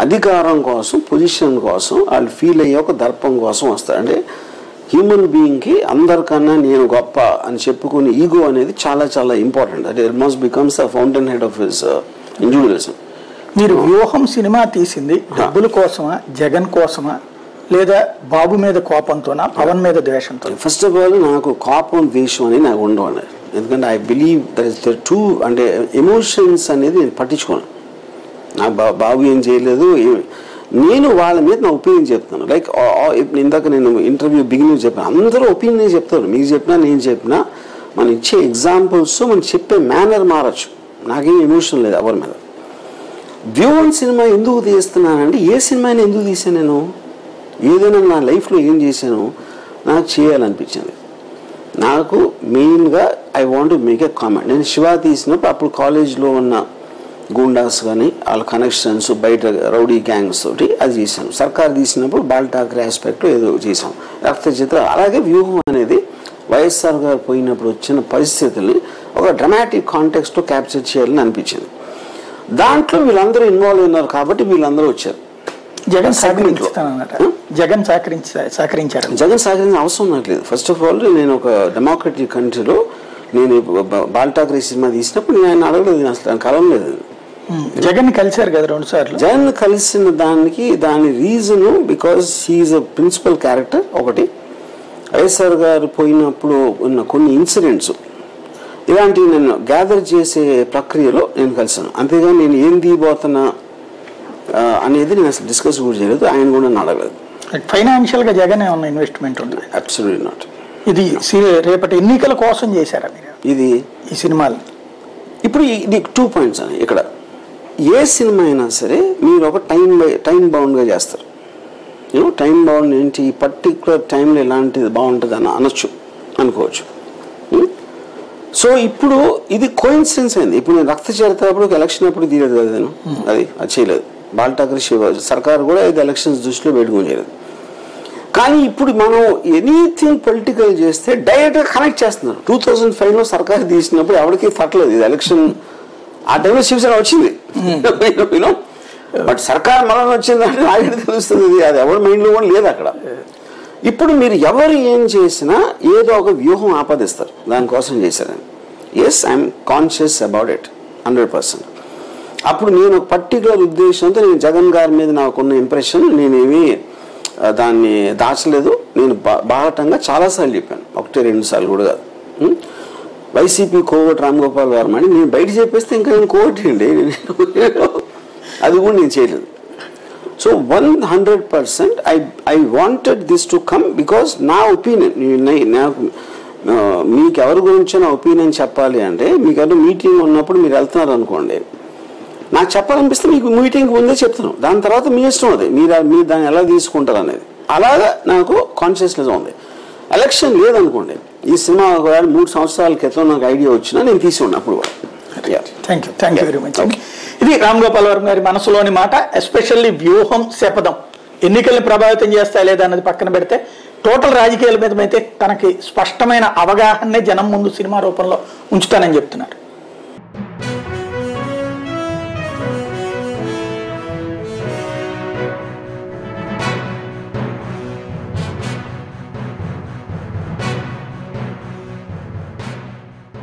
అధికారం కోసం, పొజిషన్ కోసం వాళ్ళు ఫీల్ అయ్యే ఒక దర్పం కోసం వస్తారు. అంటే హ్యూమన్ బీయింగ్కి అందరికన్నా నేను గొప్ప అని చెప్పుకునే ఈగో అనేది చాలా చాలా ఇంపార్టెంట్. అది it must becomes the fountain head of his individualism. మీరు వ్యూహం సినిమా తీసింది డబ్బుల కోసమా, జగన్ కోసమా, లేదా బాబు మీద కోపంతోనా, పవన్ మీద ద్వేషంతో? ఫస్ట్ ఆఫ్ ఆల్ నాకు కోపం, ద్వేషం అని నాకు ఉండవు. ఎందుకంటే I believe that is the two, అంటే ఎమోషన్స్ అనేది నేను పట్టించుకోను. నాకు బాబు ఏం చేయలేదు, నేను వాళ్ళ మీద నా ఒపీనియన్ చెప్తాను. లైక్ ఇందాక నేను ఇంటర్వ్యూ బిగినింగ్ చెప్పాను, అందరూ ఒపీనియన్ చెప్తారు, మీకు చెప్పినా నేను చెప్పినా మనం ఇచ్చే ఎగ్జాంపుల్స్ మనం చెప్పే మేనర్ మారచ్చు. నాకేం ఎమోషన్ లేదు ఎవరి మీద. వ్యూహం సినిమా ఎందుకు తీస్తున్నానంటే, ఏ సినిమాని ఎందుకు తీసాను నేను, ఏదైనా నా లైఫ్లో ఏం చేశాను నాకు చేయాలనిపించింది. నాకు మెయిన్గా I want to make a comment. నేను శివ తీసినప్పుడు అప్పుడు కాలేజ్లో ఉన్న గూండాస్ కానీ వాళ్ళ కనెక్షన్స్, బయట రౌడీ గ్యాంగ్స్ తోటి అది చేశాను. సర్కార్ తీసినప్పుడు బాల్ ఠాకరే ఆస్పెక్ట్లో ఏదో చేశాం, రక్త చిత్ర. అలాగే వ్యూహం అనేది వైఎస్ఆర్ గారు పోయినప్పుడు వచ్చిన పరిస్థితుల్ని ఒక డ్రమాటిక్ కాంటెక్స్ట్లో క్యాప్చర్ చేయాలని అనిపించింది. దాంట్లో వీళ్ళందరూ ఇన్వాల్వ్ అయినారు కాబట్టి వీళ్ళందరూ వచ్చారు. జగన్ సహకరించారు. జగన్ సహకరించిన అవసరం నాకు లేదు. ఫస్ట్ ఆఫ్ ఆల్ నేను ఒక డెమోక్రటిక్ కంట్రీలో నేను బాల్ ఠాకరే సినిమా తీసినప్పుడు నేను ఆయన అడగలేదు, అసలు కలం లేదు. జగన్ కలిశారు కదా 2 సార్లు. జగన్ కలిసిన దాని reason because he is a principal character. ఒకటి, వైఎస్ఆర్ గారు పోయినప్పుడు ఉన్న కొన్ని ఇన్సిడెంట్స్ ఇలాంటివి నేను గ్యాదర్ చేసే ప్రక్రియలో నేను కలిసాను. అంతేగాని నేను ఏం తీయబోతున్నా అనేది నేను అసలు డిస్కస్ కూడా చేయలేదు, ఆయన కూడా నన్ను అడగలేదు. ఫైనాన్షియల్గా జగన్ ఏమన్నా ఇన్వెస్ట్మెంట్ ఉంటుంది? Absolutely not. ఇది రేపటి ఎన్నికల కోసం చేశారా మీరు? ఇది ఈ సినిమాలు. ఇప్పుడు ఇది 2 పాయింట్స్ అని. ఇక్కడ ఏ సినిమా అయినా సరే మీరు ఒక టైం బౌండ్గా చేస్తారు. టైం బౌండ్ ఏంటి, ఈ పర్టికులర్ టైంలో ఎలాంటిది బాగుంటుంది అని అనుకోవచ్చు. సో ఇప్పుడు ఇది కోఇన్సిడెన్స్ అయింది. ఇప్పుడు నేను రక్త చరిత్రప్పుడు ఎలక్షన్ అప్పుడు తీయలేదు కదా నేను, అది చేయలేదు. బాల్ ఠాకరే సర్కార్ కూడా ఇది ఎలక్షన్స్ దృష్టిలో పెట్టుకుని చేయలేదు. కానీ ఇప్పుడు మనం ఎనీథింగ్ పొలిటికల్ చేస్తే డైరెక్ట్గా కనెక్ట్ చేస్తున్నారు. 2005లో సర్కార్ తీసినప్పుడు ఎవరికి తట్టలేదు ఇది ఎలక్షన్. ఆ టైంలో శివసేన వచ్చింది, బట్ సర్కార్ మనం వచ్చిందంటే నాకే తెలుస్తుంది, అది ఎవరి మైండ్లో కూడా లేదు అక్కడ. ఇప్పుడు మీరు ఎవరు ఏం చేసినా ఏదో ఒక వ్యూహం ఆపాదిస్తారు, దానికోసం చేశారని. Yes, I'm conscious about it 100%. అప్పుడు నేను ఒక పర్టికులర్ ఉద్దేశంతో నేను జగన్ గారి మీద నాకున్న ఇంప్రెషన్ నేనేమి దాన్ని దాచలేదు. నేను బాహటంగా చాలాసార్లు చెప్పాను, 1-2 సార్లు కూడా కాదు. వైసీపీ కోవటి రామ్ గోపాల్ వర్మ అని నేను బయట చెప్పేస్తే ఇంకా నేను కోవటి అండి, అది కూడా నేను చేయలేదు. So 100% I wanted this to come because నా ఒపీనియన్, నాకు మీకు ఎవరి గురించో నా ఒపీనియన్ చెప్పాలి అంటే, మీకు ఎవరు మీటింగ్ ఉన్నప్పుడు మీరు వెళ్తున్నారు అనుకోండి, నాకు చెప్పాలనిపిస్తే మీకు మీటింగ్ ముందే చెప్తాను, దాని తర్వాత మీ ఇష్టం అది, మీరు దాన్ని ఎలా తీసుకుంటారు అనేది. అలాగా నాకు కాన్షియస్నెస్ ఉంది. ఎలక్షన్ లేదనుకోండి, ఈ సినిమా ఒకవేళ 3 సంవత్సరాల క్రితం నాకు ఐడియా వచ్చినా నేను తీసి ఉన్నా అప్పుడు కూడా. Thank you very much. ఇది రామ్ గోపాల్ వర్మ గారి మనసులోని మాట. ఎస్పెషల్లీ వ్యూహం, శపథం ఎన్నికల్ని ప్రభావితం చేస్తాయి లేదా అన్నది పక్కన పెడితే, టోటల్ రాజకీయాల మీద అయితే తనకి స్పష్టమైన అవగాహనే జనం ముందు సినిమా రూపంలో ఉంచుతానని చెప్తున్నారు.